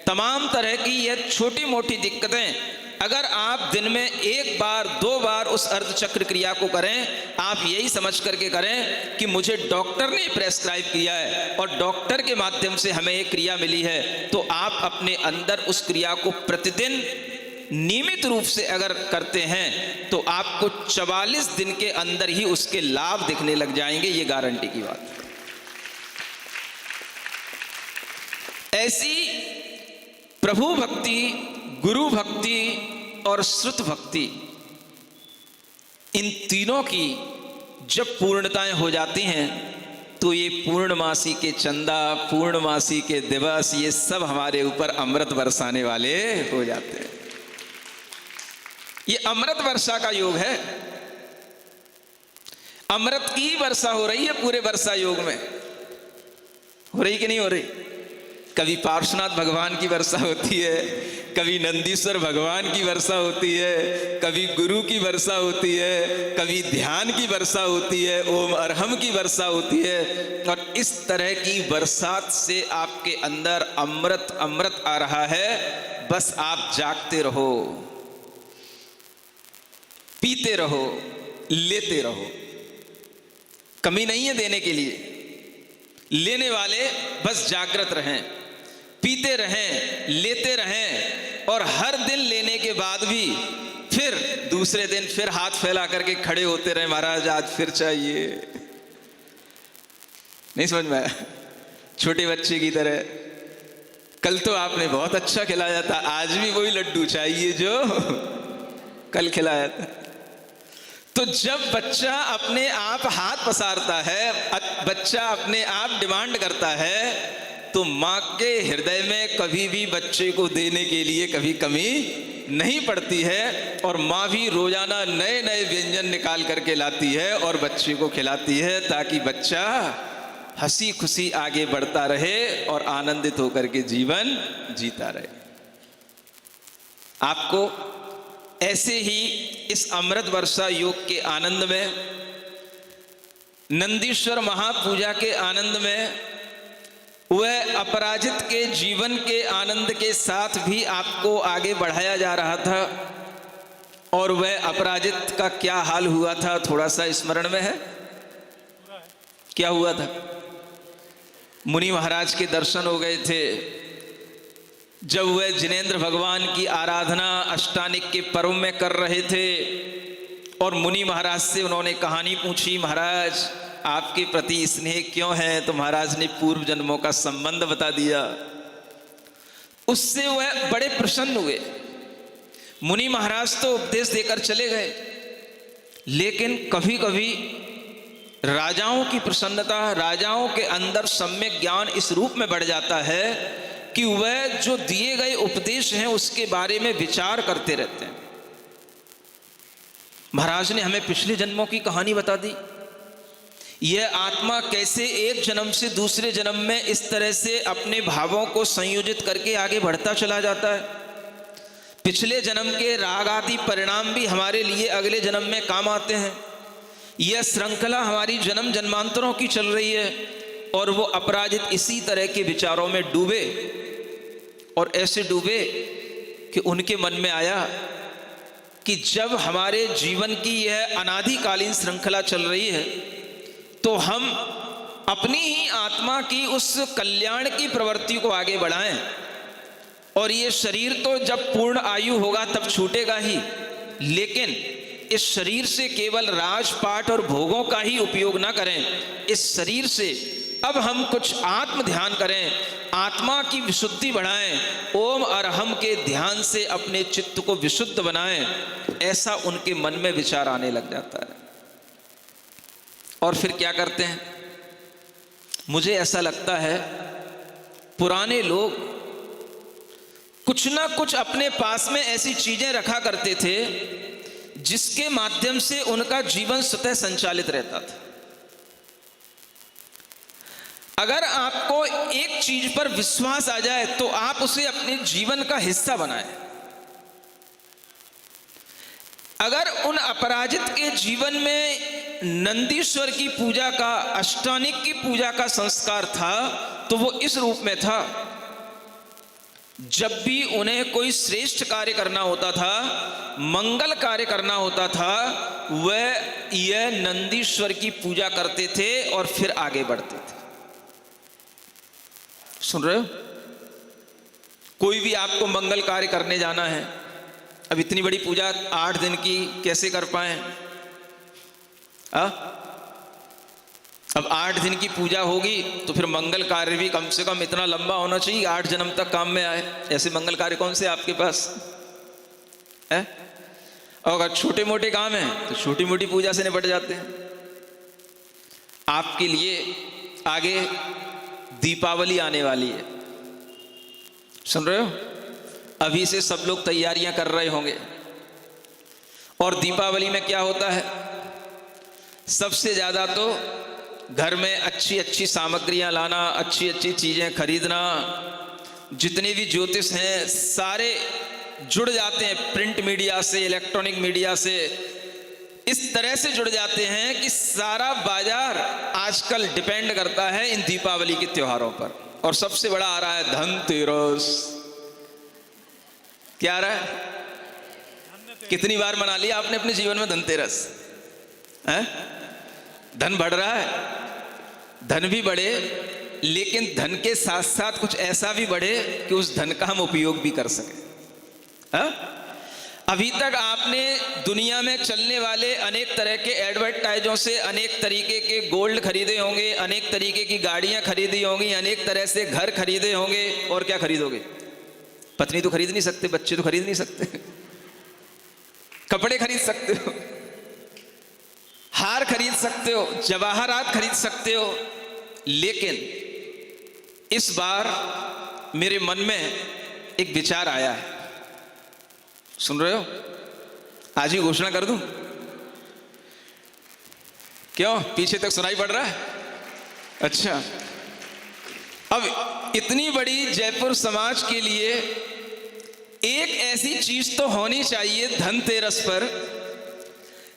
तमाम तरह की यह छोटी मोटी दिक्कतें अगर आप दिन में एक बार, दो बार उस अर्ध चक्र क्रिया को करें, आप यही समझ करके करें कि मुझे डॉक्टर ने प्रेस्क्राइब किया है और डॉक्टर के माध्यम से हमें एक क्रिया मिली है, तो आप अपने अंदर उस क्रिया को प्रतिदिन नियमित रूप से अगर करते हैं तो आपको 44 दिन के अंदर ही उसके लाभ दिखने लग जाएंगे। ये गारंटी की बात है। ऐसी प्रभु भक्ति, गुरु भक्ति और श्रुत भक्ति, इन तीनों की जब पूर्णताएं हो जाती हैं तो ये पूर्णमासी के चंदा, पूर्णमासी के दिवस, ये सब हमारे ऊपर अमृत बरसाने वाले हो जाते हैं। ये अमृत वर्षा का योग है। अमृत की वर्षा हो रही है पूरे वर्षा योग में। हो रही कि नहीं हो रही? कभी पार्श्वनाथ भगवान की वर्षा होती है, कभी नंदीश्वर भगवान की वर्षा होती है, कभी गुरु की वर्षा होती है, कभी ध्यान की वर्षा होती है, ओम अरहम की वर्षा होती है। और इस तरह की बरसात से आपके अंदर अमृत अमृत आ रहा है। बस आप जागते रहो, पीते रहो, लेते रहो। कमी नहीं है देने के लिए। लेने वाले बस जागृत रहें, पीते रहें, लेते रहें, और हर दिन लेने के बाद भी फिर दूसरे दिन फिर हाथ फैला करके खड़े होते रहे, महाराज आज फिर चाहिए। नहीं समझ में आया? छोटे बच्चे की तरह, कल तो आपने बहुत अच्छा खिलाया था, आज भी वही लड्डू चाहिए जो कल खिलाया था। तो जब बच्चा अपने आप हाथ पसारता है, बच्चा अपने आप डिमांड करता है, तो माँ के हृदय में कभी भी बच्चे को देने के लिए कभी कमी नहीं पड़ती है। और माँ भी रोजाना नए नए व्यंजन निकाल करके लाती है और बच्चे को खिलाती है, ताकि बच्चा हंसी खुशी आगे बढ़ता रहे और आनंदित होकर के जीवन जीता रहे। आपको ऐसे ही इस अमृत वर्षा योग के आनंद में, नंदीश्वर महापूजा के आनंद में, वह अपराजित के जीवन के आनंद के साथ भी आपको आगे बढ़ाया जा रहा था। और वह अपराजित का क्या हाल हुआ था, थोड़ा सा स्मरण में है? क्या हुआ था? मुनि महाराज के दर्शन हो गए थे जब वह जिनेंद्र भगवान की आराधना अष्टानिक के पर्व में कर रहे थे। और मुनि महाराज से उन्होंने कहानी पूछी, महाराज आपके प्रति स्नेह क्यों है? तो महाराज ने पूर्व जन्मों का संबंध बता दिया। उससे वह बड़े प्रसन्न हुए। मुनि महाराज तो उपदेश देकर चले गए, लेकिन कभी कभी राजाओं की प्रसन्नता, राजाओं के अंदर सम्यक ज्ञान इस रूप में बढ़ जाता है कि वह जो दिए गए उपदेश हैं उसके बारे में विचार करते रहते हैं। महाराज ने हमें पिछले जन्मों की कहानी बता दी। यह आत्मा कैसे एक जन्म से दूसरे जन्म में इस तरह से अपने भावों को संयोजित करके आगे बढ़ता चला जाता है। पिछले जन्म के राग आदि परिणाम भी हमारे लिए अगले जन्म में काम आते हैं। यह श्रृंखला हमारी जन्म जन्मांतरों की चल रही है। और वो अपराजित इसी तरह के विचारों में डूबे, और ऐसे डूबे कि उनके मन में आया कि जब हमारे जीवन की यह अनादिकालीन श्रृंखला चल रही है, तो हम अपनी ही आत्मा की उस कल्याण की प्रवृत्ति को आगे बढ़ाएं। और ये शरीर तो जब पूर्ण आयु होगा तब छूटेगा ही, लेकिन इस शरीर से केवल राजपाट और भोगों का ही उपयोग ना करें। इस शरीर से अब हम कुछ आत्म ध्यान करें, आत्मा की विशुद्धि बढ़ाएं, ओम अरहम के ध्यान से अपने चित्त को विशुद्ध बनाएं। ऐसा उनके मन में विचार आने लग जाता है। और फिर क्या करते हैं? मुझे ऐसा लगता है पुराने लोग कुछ ना कुछ अपने पास में ऐसी चीजें रखा करते थे जिसके माध्यम से उनका जीवन स्वतः संचालित रहता था। अगर आपको एक चीज पर विश्वास आ जाए तो आप उसे अपने जीवन का हिस्सा बनाएं। अगर उन अपराजित के जीवन में नंदीश्वर की पूजा का, अष्टानिक की पूजा का संस्कार था, तो वो इस रूप में था, जब भी उन्हें कोई श्रेष्ठ कार्य करना होता था, मंगल कार्य करना होता था, वह यह नंदीश्वर की पूजा करते थे और फिर आगे बढ़ते थे। सुन रहे हो? कोई भी आपको मंगल कार्य करने जाना है, अब इतनी बड़ी पूजा 8 दिन की कैसे कर पाए? अब 8 दिन की पूजा होगी तो फिर मंगल कार्य भी कम से कम इतना लंबा होना चाहिए 8 जन्म तक काम में आए। ऐसे मंगल कार्य कौन से आपके पास है? और अगर छोटे मोटे काम हैं तो छोटी मोटी पूजा से निपट जाते हैं। आपके लिए आगे दीपावली आने वाली है, सुन रहे हो? अभी से सब लोग तैयारियां कर रहे होंगे। और दीपावली में क्या होता है, सबसे ज्यादा तो घर में अच्छी अच्छी सामग्रियां लाना, अच्छी अच्छी चीजें खरीदना। जितने भी ज्योतिष हैं सारे जुड़ जाते हैं प्रिंट मीडिया से, इलेक्ट्रॉनिक मीडिया से, इस तरह से जुड़ जाते हैं कि सारा बाजार आजकल डिपेंड करता है इन दीपावली के त्योहारों पर। और सबसे बड़ा आ रहा है धनतेरस। क्या आ रहा है? कितनी बार मना लिया आपने अपने जीवन में धनतेरस? है? धन बढ़ रहा है, धन भी बढ़े, लेकिन धन के साथ साथ कुछ ऐसा भी बढ़े कि उस धन का हम उपयोग भी कर सकें। अभी तक आपने दुनिया में चलने वाले अनेक तरह के एडवर्टाइजों से अनेक तरीके के गोल्ड खरीदे होंगे, अनेक तरीके की गाड़ियां खरीदी होंगी, अनेक तरह से घर खरीदे होंगे। और क्या खरीदोगे? पत्नी तो खरीद नहीं सकते, बच्चे तो खरीद नहीं सकते, कपड़े खरीद सकते हो, हार खरीद सकते हो, जवाहरात खरीद सकते हो। लेकिन इस बार मेरे मन में एक विचार आया है, सुन रहे हो? आज ही घोषणा कर दूं? क्यों, पीछे तक सुनाई पड़ रहा है? अच्छा, अब इतनी बड़ी जयपुर समाज के लिए एक ऐसी चीज तो होनी चाहिए धनतेरस पर,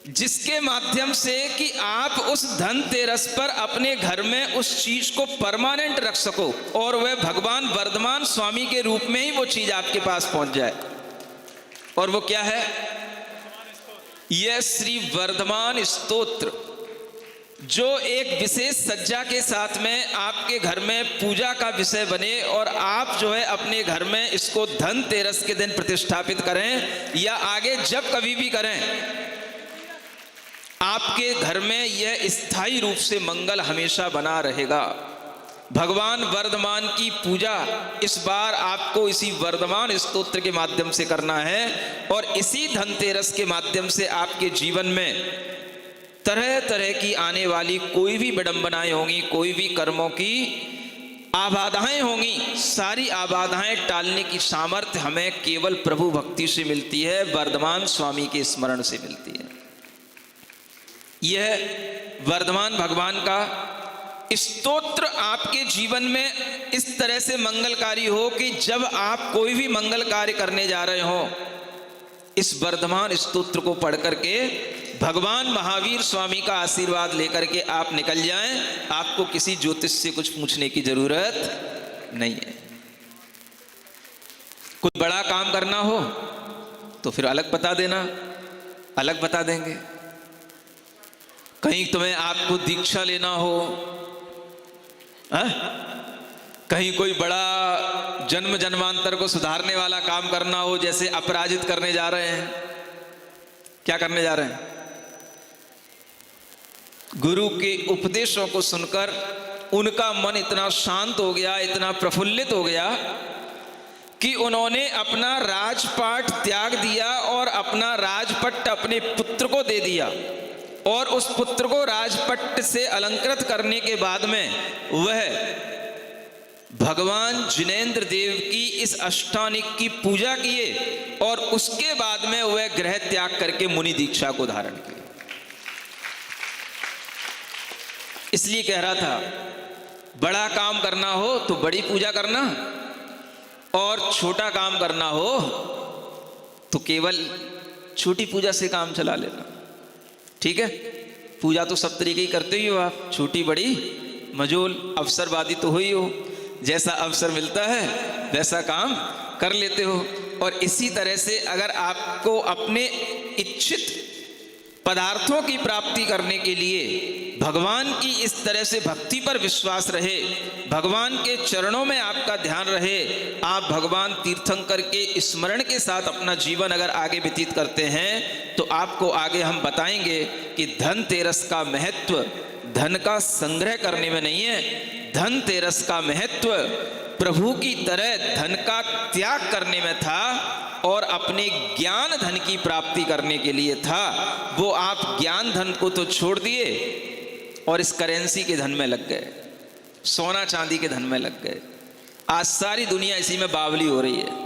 जिसके माध्यम से कि आप उस धनतेरस पर अपने घर में उस चीज को परमानेंट रख सको और वह भगवान वर्धमान स्वामी के रूप में ही वो चीज आपके पास पहुंच जाए। और वो क्या है? यह श्री वर्धमान स्तोत्र, जो एक विशेष सज्जा के साथ में आपके घर में पूजा का विषय बने और आप जो है अपने घर में इसको धनतेरस के दिन प्रतिष्ठापित करें या आगे जब कभी भी करें, आपके घर में यह स्थायी रूप से मंगल हमेशा बना रहेगा। भगवान वर्धमान की पूजा इस बार आपको इसी वर्धमान स्तोत्र के माध्यम से करना है और इसी धनतेरस के माध्यम से आपके जीवन में तरह तरह की आने वाली कोई भी विडंबनाएं होंगी, कोई भी कर्मों की आबाधाएं होंगी, सारी आबाधाएं टालने की सामर्थ्य हमें केवल प्रभु भक्ति से मिलती है, वर्धमान स्वामी के स्मरण से मिलती है। यह वर्धमान भगवान का स्तोत्र आपके जीवन में इस तरह से मंगलकारी हो कि जब आप कोई भी मंगल कार्य करने जा रहे हो, इस वर्धमान स्तोत्र को पढ़ करके भगवान महावीर स्वामी का आशीर्वाद लेकर के आप निकल जाएं। आपको किसी ज्योतिष से कुछ पूछने की जरूरत नहीं है। कोई बड़ा काम करना हो तो फिर अलग बता देना, अलग बता देंगे। कहीं तुम्हें आपको दीक्षा लेना हो, कहीं कोई बड़ा जन्म जन्मांतर को सुधारने वाला काम करना हो, जैसे अपराजित करने जा रहे हैं। क्या करने जा रहे हैं? गुरु के उपदेशों को सुनकर उनका मन इतना शांत हो गया, इतना प्रफुल्लित हो गया कि उन्होंने अपना राजपाट त्याग दिया और अपना राजपट्ट अपने पुत्र को दे दिया। और उस पुत्र को राजपट्ट से अलंकृत करने के बाद में वह भगवान जिनेंद्र देव की इस अष्टानिक की पूजा किए और उसके बाद में वह ग्रह त्याग करके मुनि दीक्षा को धारण किया। इसलिए कह रहा था, बड़ा काम करना हो तो बड़ी पूजा करना, और छोटा काम करना हो तो केवल छोटी पूजा से काम चला लेना। ठीक है, पूजा तो सब तरीके की करते ही हो आप, छोटी बड़ी मजोल अवसरवादी तो हुई हो, जैसा अवसर मिलता है वैसा काम कर लेते हो। और इसी तरह से अगर आपको अपने इच्छित पदार्थों की प्राप्ति करने के लिए भगवान की इस तरह से भक्ति पर विश्वास रहे, भगवान के चरणों में आपका ध्यान रहे, आप भगवान तीर्थंकर के स्मरण के साथ अपना जीवन अगर आगे व्यतीत करते हैं तो आपको आगे हम बताएंगे कि धनतेरस का महत्व, धन का संग्रह करने में नहीं है। धन तेरस का महत्व प्रभु की तरह धन का त्याग करने में था और अपने ज्ञान धन की प्राप्ति करने के लिए था। वो आप ज्ञान धन को तो छोड़ दिए और इस करेंसी के धन में लग गए, सोना चांदी के धन में लग गए। आज सारी दुनिया इसी में बावली हो रही है।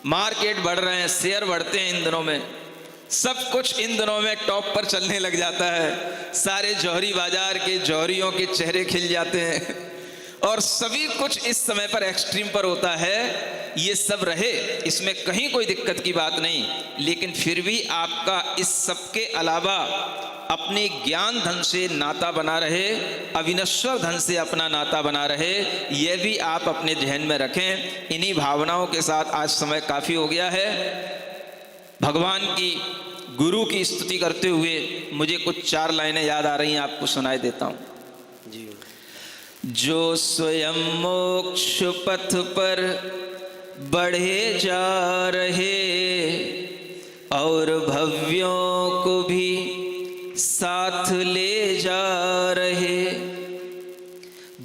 मार्केट बढ़ रहे हैं, शेयर बढ़ते हैं इन दिनों में, सब कुछ इन दिनों में टॉप पर चलने लग जाता है। सारे जौहरी बाजार के जौहरियों के चेहरे खिल जाते हैं और सभी कुछ इस समय पर एक्सट्रीम पर होता है। ये सब रहे, इसमें कहीं कोई दिक्कत की बात नहीं, लेकिन फिर भी आपका इस सब के अलावा अपने ज्ञान धन से नाता बना रहे, अविनश्वर धन से अपना नाता बना रहे, ये भी आप अपने ध्यान में रखें। इन्हीं भावनाओं के साथ आज समय काफ़ी हो गया है। भगवान की, गुरु की स्तुति करते हुए मुझे कुछ 4 लाइनें याद आ रही हैं, आपको सुनाई देता हूँ। जी। जो स्वयं मोक्ष पथ पर बढ़े जा रहे और भव्यों को भी साथ ले जा रहे,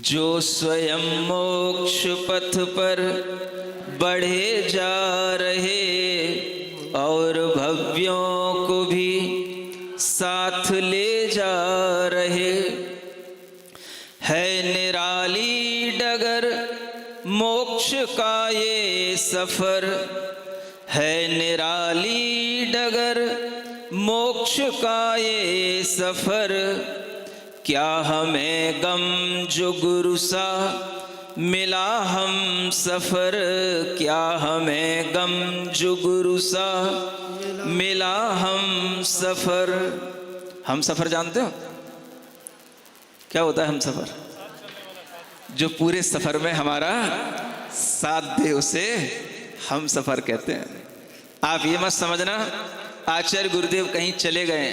जो स्वयं मोक्ष पथ पर बढ़े जा रहे और भव्यों को भी साथ ले जा रहे, है निराली डगर मोक्ष का ये सफर, है निराली डगर मोक्ष का ये सफर, क्या हमें गम जो गुरु सा मिला हम सफर, क्या हमें गम जो गुरु सा मिला हम सफर। हम सफर जानते हो क्या होता है? हम सफर जो पूरे सफर में हमारा साथ दे उसे हम सफर कहते हैं। आप ये मत समझना आचार्य गुरुदेव कहीं चले गए,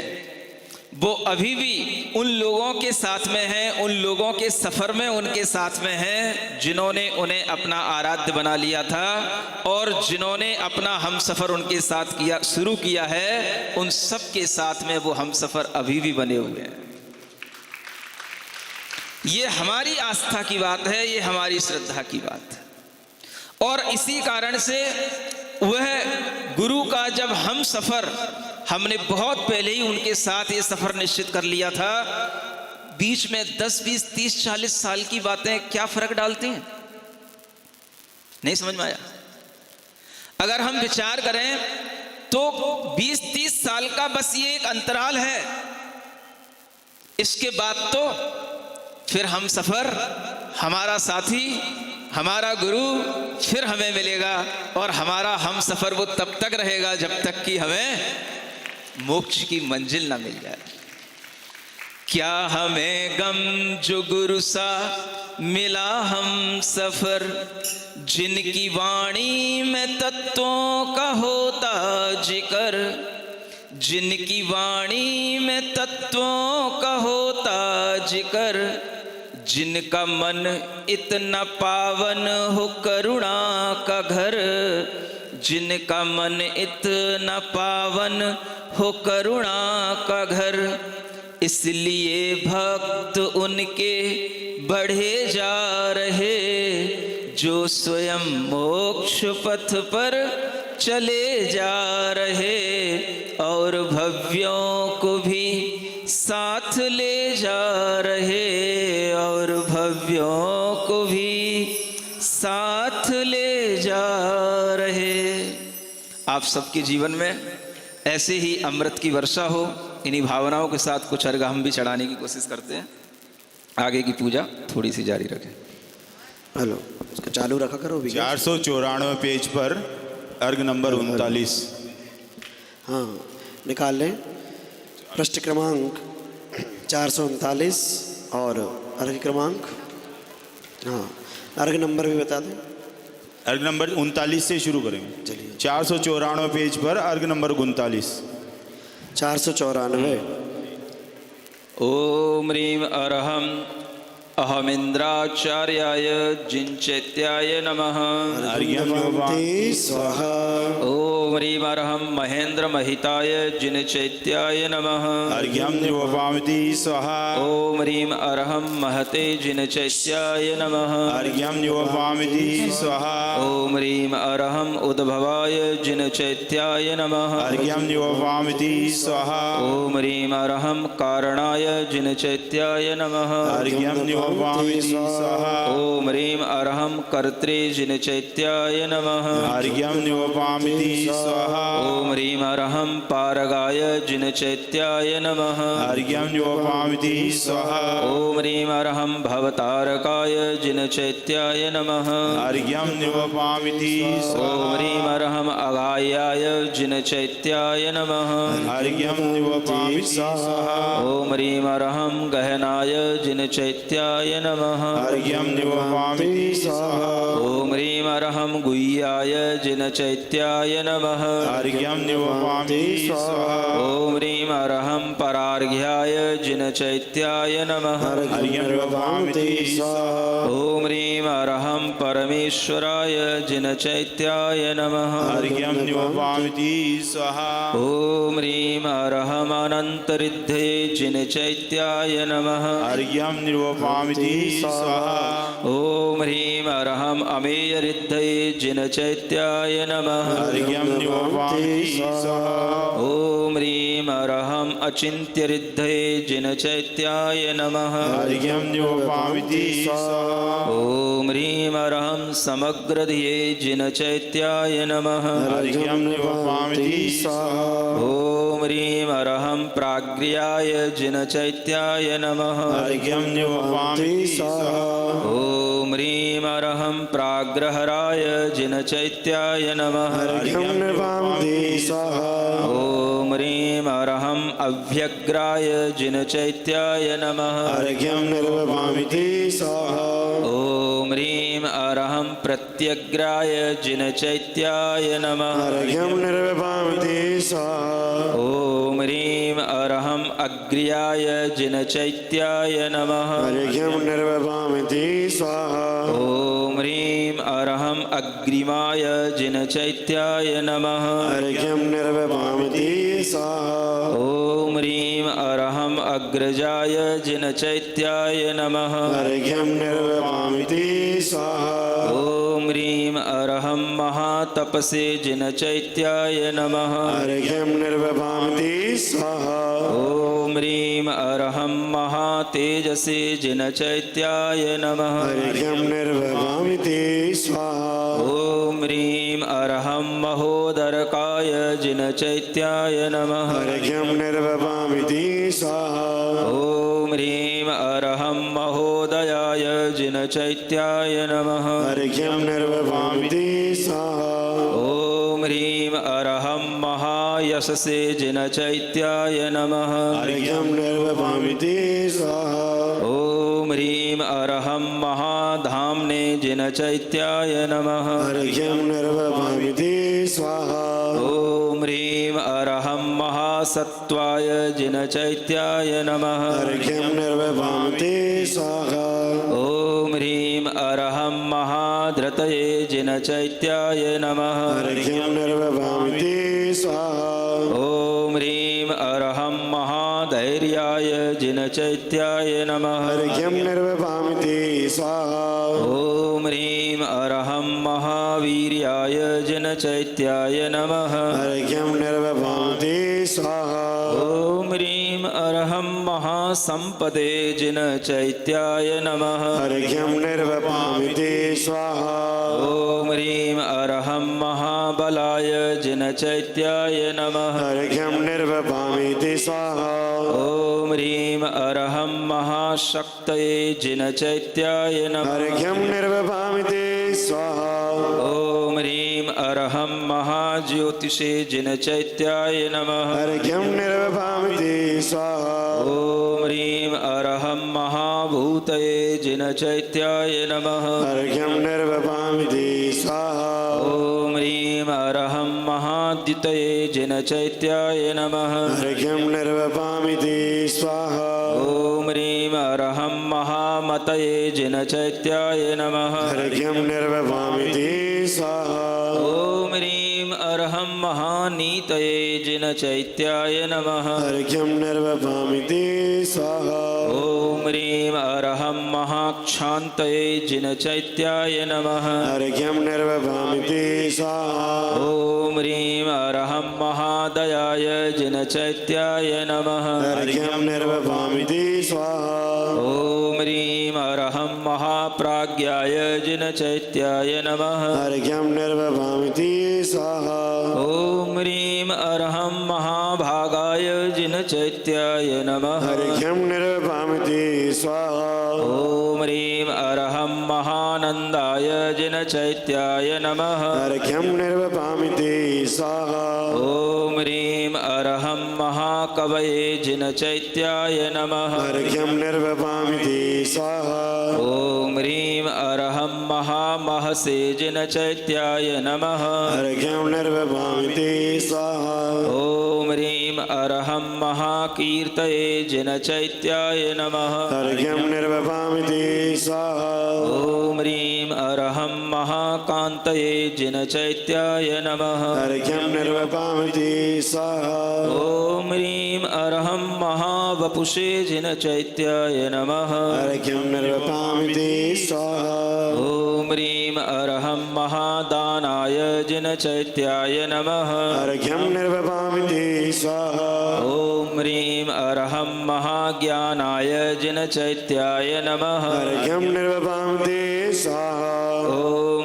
वो अभी भी उन लोगों के साथ में हैं, उन लोगों के सफर में उनके साथ में हैं जिन्होंने उन्हें अपना आराध्य बना लिया था, और जिन्होंने अपना हम सफर उनके साथ किया शुरू किया है, उन सब के साथ में वो हम सफर अभी भी बने हुए हैं। ये हमारी आस्था की बात है, ये हमारी श्रद्धा की बात है। और इसी कारण से वह गुरु का जब हम सफर, हमने बहुत पहले ही उनके साथ ये सफर निश्चित कर लिया था। बीच में 10, 20, 30, 40 साल की बातें क्या फर्क डालती हैं? नहीं समझ में आया? अगर हम विचार करें तो 20-30 साल का बस ये एक अंतराल है, इसके बाद तो फिर हम सफर, हमारा साथी, हमारा गुरु फिर हमें मिलेगा, और हमारा हम सफर वो तब तक रहेगा जब तक कि हमें मोक्ष की मंजिल ना मिल जाए। क्या हमें गम जो गुरु सा मिला हम सफर, जिनकी वाणी में तत्वों का होता जिक्र, जिनकी वाणी में तत्वों का होता जिक्र, जिनका मन इतना पावन हो करुणा का घर, जिनका मन इतना पावन हो करुणा का घर, इसलिए भक्त उनके बढ़े जा रहे, जो स्वयं मोक्ष पथ पर चले जा रहे और भव्यों को भी साथ ले जा रहे, और भव्यों को भी साथ ले जा रहे। आप सबके जीवन में ऐसे ही अमृत की वर्षा हो। इन्हीं भावनाओं के साथ कुछ अर्घ हम भी चढ़ाने की कोशिश करते हैं। आगे की पूजा थोड़ी सी जारी रखें। हेलो, उसको चालू रखा करो। 494 पेज पर अर्घ नंबर 39। हाँ, निकाल लें पृष्ठ क्रमांक 439 और अर्घ क्रमांक, हाँ अर्घ नंबर भी बता दें। अर्घ नंबर 39 से शुरू करेंगे। चलिए 494 पेज पर अर्घ नंबर 39। 494। ओम ह्रीं अरहं अहमिन्द्राचार्याय जिञ्चैत्याय नमः। अर्घ्यं भवन्ति स्वाहा। ॐ ह्रीमर्हं महेन्द्रमहिताय जिनचैत्याय नमः। अर्घ्यं निवपामिति स्वाहा। ॐ ह्रीं अर्हं महते जिनचैत्याय नमः। अर्घ्यं निवपामिति स्वाहा। ॐ ह्रीं अर्हं उद्भवाय जिनचैत्याय नमः। अर्घ्यं निवपामिति स्वाहा। ॐ ह्रीं अर्हं कारणाय जिनचैत्याय नमः। अर्घ्यं निवपामिति स्वाहा। ॐ ह्रीं अर्हं कर्त्रे जिनचैत्याय नमः। अर्घ्यं निवपामिति स्वाहा। ॐ ह्रीं अर्हं पारगाय जिनचैत्याय नमः। अर्घ्यं निवपामिति स्वाहा। ॐ ह्रीं अर्हं भवतारकाय जिनचैत्याय नमः। अर्घ्यं निवपामिति स्वाहा। ॐ ह्रीं अर्हं अगायाय जिनचैत्याय नमः। अर्घ्यं निवपामिति स्वाहा। ॐ ह्रीं अर्हं गहनाय जिनचैत्याय नमः। अर्घ्यं निवपामिति स्वाहा। ॐ ह्रीं अर्हं गुह्याय जिनचैत्याय नमः। अर्घ्यं निवपामिति स्वाहा। ॐ ह्रीं अर्हं परार्घ्याय जिनचैत्याय नमः। अर्घ्यं निवपामिति स्वाहा। ॐ ह्रीं अर्हं परमेश्वराय जिनचैत्याय नमः। अर्घ्यं निवपामिति स्वाहा। ॐ ह्रीं अर्हं अनन्तरिद्धे जिनचैत्याय नमः। अर्घ्यं निवपामिति स्वाहा। ॐ ह्रीं अर्हं अमेयरिद्धे जिनचैत्याय नमः। अर्घ्यं निवपामिति स्वाहा। ॐ ह्रीं अर्हं अचिन्त्यरिद्धे जिनचैत्याय नमः। अर्घ्यं निवपामिति स्वाहा। ॐ ह्रीं अर्हं समग्रधिये जिनचैत्याय नमः। अर्घ्यं निवपामिति स्वाहा। ॐ ह्रीं अर्हं प्राग्र्याय जिनचैत्याय नमः। अर्घ्यं निवपामिति स्वाहा। ॐ ह्रीं अर्हं प्राग्रहराय जिनचैत्याय नमः। अर्घ्यं निवपामिति स्वाहा। ॐ ह्रीं अर्हं अव्यग्राय जिनचैत्याय नमः। अर्घ्यं निवपामिति स्वाहा। ॐ ह्रीं अर्हं प्रत्यग्राय जिनचैत्याय नमः। अर्घ्यं निवपामिति स्वाहा। ॐ ह्रीं अर्हं अग्र्याय जिनचैत्याय नमः। अर्घ्यं निवपामिति स्वाहा। ॐ ह्रीं अर्हं अग्रिमाय जिनचैत्याय नमः। अर्घ्यं निवपामिति स्वाहा। ॐ ह्रीं अर्हं अग्रजाय जिनचैत्याय नमः। अर्घ्यं निवपामिति स्वाहा। ॐ ह्रीं अर्हं महातपसे जिनचैत्याय नमः। अर्घ्यं निवपामिति स्वाहा। ॐ ह्रीं अर्हं महातेजसे जिनचैत्याय नमः। अर्घ्यं निवपामिति स्वाहा। ॐ ह्रीं अर्हं महोदरकाय जिनचैत्याय नमः। अर्घ्यं निवपामिति स्वाहा। ॐ ह्रीं अर्हं महोदयाय जिनचैत्याय नमः। अर्घ्यं निवपामिति स्वाहा। ॐ ह्रीं अर्हं महायशसे जिनचैत्याय नमः। अर्घ्यं निवपामिति स्वाहा। ॐ ह्रीं अर्हं महाधाम्ने जिनचैत्याय नमः। अर्घ्यं निवपामिति स्वाहा। ॐ ह्रीं अर्हं महासत्त्वाय जिनचैत्याय नमः। अर्घ्यं निवपामिति स्वाहा। ॐ ह्रीं अर्हं महाधृतये जिनचैत्याय नमः। अर्घ्यं निवपामिति स्वाहा। ॐ ह्रीं अर्हं महाधैर्याय जिनचैत्याय नमः। अर्घ्यं निवपामिति स्वाहा। ॐ ह्रीं अर्हं महावीर्याय जिनचैत्याय नमः। अर्घ्यं निवपामिति स्वाहा। ॐ ह्रीं अर्हं महासम्पदे जिनचैत्याय नमः। अर्घ्यं निवपामिति स्वाहा। ॐ ह्रीं अर्हं महाबलाय जिनचैत्याय नमः। अर्घ्यं निवपामिति स्वाहा। ॐ ह्रीं अर्हं महाशक्तये जिनचैत्याय नमः। अर्घ्यं निवपामिति स्वाहा। ॐ ह्रीं अर्हं महाज्योतिषे जिनचैत्याय नमः। अर्घ्यं निवपामिति स्वाहा। ॐ ह्रीं अर्हं महाभूतये जिनचैत्याय नमः। अर्घ्यं निवपामिति स्वाहा। ॐ ह्रीं अर्हं महाद्युतये जिनचैत्याय नमः। अर्घ्यं निवपामिति स्वाहा। ॐ ह्रीं अर्हं महामते महातये जिनचैत्याय नमः अर्घ्यं निर्वपामिति स्वाहा ॐ ह्रीं अर्हं महानीतये जिनचैत्याय नमः अर्घ्यं निर्वपामिति स्वाहा ॐ ह्रीं अर्हं महाक्षान्तये जिनचैत्याय नमः अर्घ्यं निर्वपामिति स्वाहा ॐ ह्रीं अर्हं महादयाय जिनचैत्याय नमः अर्घ्यं निर्वपामिति स्वाहा ॐ ह्रीं अर्हं महाप्राज्ञाय जिनचैत्याय नमः अर्घ्यं निर्वपामिति स्वाहा ॐ ह्रीं अर्हं महाभागाय जिनचैत्याय नमः अर्घ्यं निर्वपामिति स्वाहा ॐ ह्रीं अर्हं महानन्दाय जिनचैत्याय नमः अर्घ्यं निर्वपामिति स्वाहा ॐ ह्रीं अर्हं महाकवये जिनचैत्याय नमः अर्घ्यं निर्वपामिति स्वाहा ॐ ह्रीं अर्हं महामहसे जिनचैत्याय नमः अर्घ्यं निर्वपामिति स्वाहा ॐ ह्रीं अर्हं महाकीर्तये जिनचैत्याय नमः अर्घ्यं निर्वपामिति स्वाहा ॐ ह्रीं अर्हं महाकान्तये जिनचैत्याय नमः अर्घ्यं निर्वपामिति स्वाहा ॐ ह्रीं अर्हं महावपुषे जिनचैत्याय नमः अर्घ्यं निर्वपामिति स्वाहा ॐ ह्रीं अर्हं महादानाय जिनचैत्याय नमः अर्घ्यं निर्वपामिति स्वाहा ॐ ह्रीं अर्हं महाज्ञानाय जिनचैत्याय नमः अर्घ्यं निर्वपामिति स्वाहा ॐ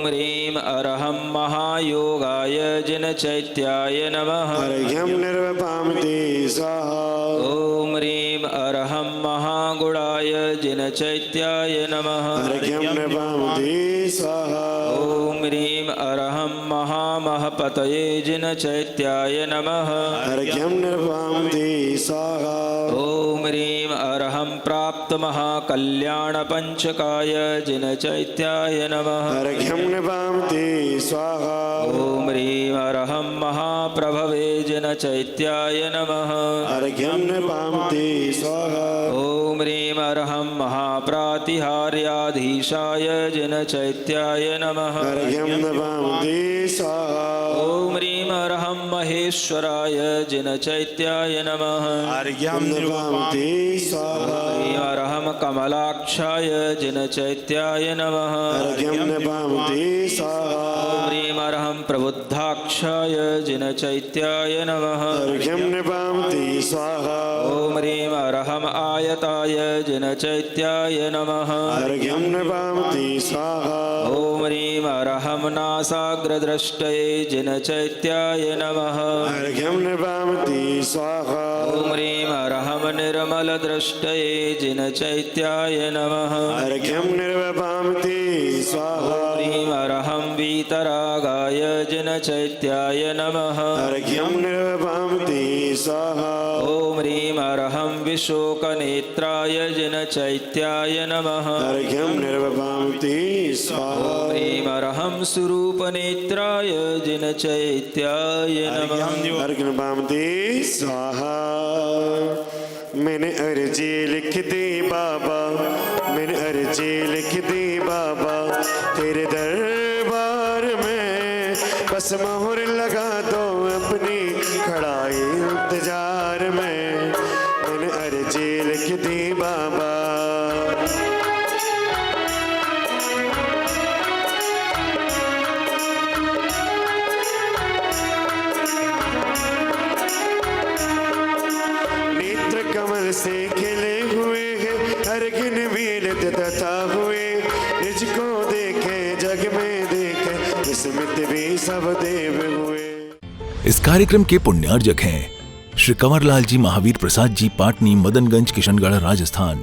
ह्रीं अर्हं महायोगाय जिनचैत्याय नमः अर्घ्यं निर्वपामिति स्वाहा ॐ ह्रीं अर्हं महागुणाय जिनचैत्याय नमः अर्घ्यं निर्वपामिति स्वाहा ॐ ह्रीं अर्हं महामहपतये जिनचैत्याय नमः अर्घ्यं निर्वपामिति स्वाहा ॐ ह्रीं अर्हं प्राप्तमहाकल्याणपञ्चकाय जिनचैत्याय नमः अर्घ्यं निर्वपामिति स्वाहा ॐ ह्रीं अर्हं महाप्रभवे जिनचैत्याय नमः अर्घ्यं निर्वपामिति स्वाहा ॐ ह्रीं अर्हं महाप्रातिहार्याधीशाय जिनचैत्याय नमः अर्घ्यं निर्वपामिति स्वाहा ॐ ह्रीं अर्हं महेश्वराय जिनचैत्याय नमः अर्घ्यं निर्वपामिति स्वाहा ह्रीं अर्हं कमलाक्षाय जिनचैत्याय नमः अर्घ्यं निर्वपामिति स्वाहा ह्रीं अर्हं प्रबुद्धाक्षाय जिनचैत्याय नमः अर्घ्यं निर्वपामिति स्वाहा ॐ ह्रीं अर्हं आयताय जिनचैत्याय नमः अर्घ्यं निर्वपामिति स्वाहा ॐ ह्रीं अर्हं नासाग्रद्रष्टये जिनचैत्याय नमः अर्घ्यं निर्वपामिति स्वाहा ॐ ह्रीं अर्हं निर्मलद्रष्टये जिनचैत्याय नमः अर्घ्यं निर्वपामिति स्वाहा ह्रीं अर्हं वीतरागाय जिनचैत्याय नमः अर्घ्यं निर्वपामिति स्वाहा ॐ ह्रीं अर्हं विशोकनेत्राय जिनचैत्याय नमः अर्घ्यं निर्वपामिति स्वाहा ह्रीं अर्हं सुरूपनेत्राय जिनचैत्याय नमः अर्घ्यं निर्वपामिति स्वाहा मैंने अर्जी लिख दी बाबा मैंने अर्जी लिख दी बाबा तेरे दरबार में बस मोहर लगा दो अपनी खड़ाई इंतजार में मैंने अर्जी लिख दी बाबा नेत्र कमल से खिले हुए हैं अर्घ्य नीलत तथा हुए निजको देखे जग में देखे विस्मित भी सब देव हुए। इस कार्यक्रम के पुण्यार्जक हैं श्री कंवरलाल जी महावीर प्रसाद जी, पाटनी, मदनगंज, किशनगढ़, राजस्थान।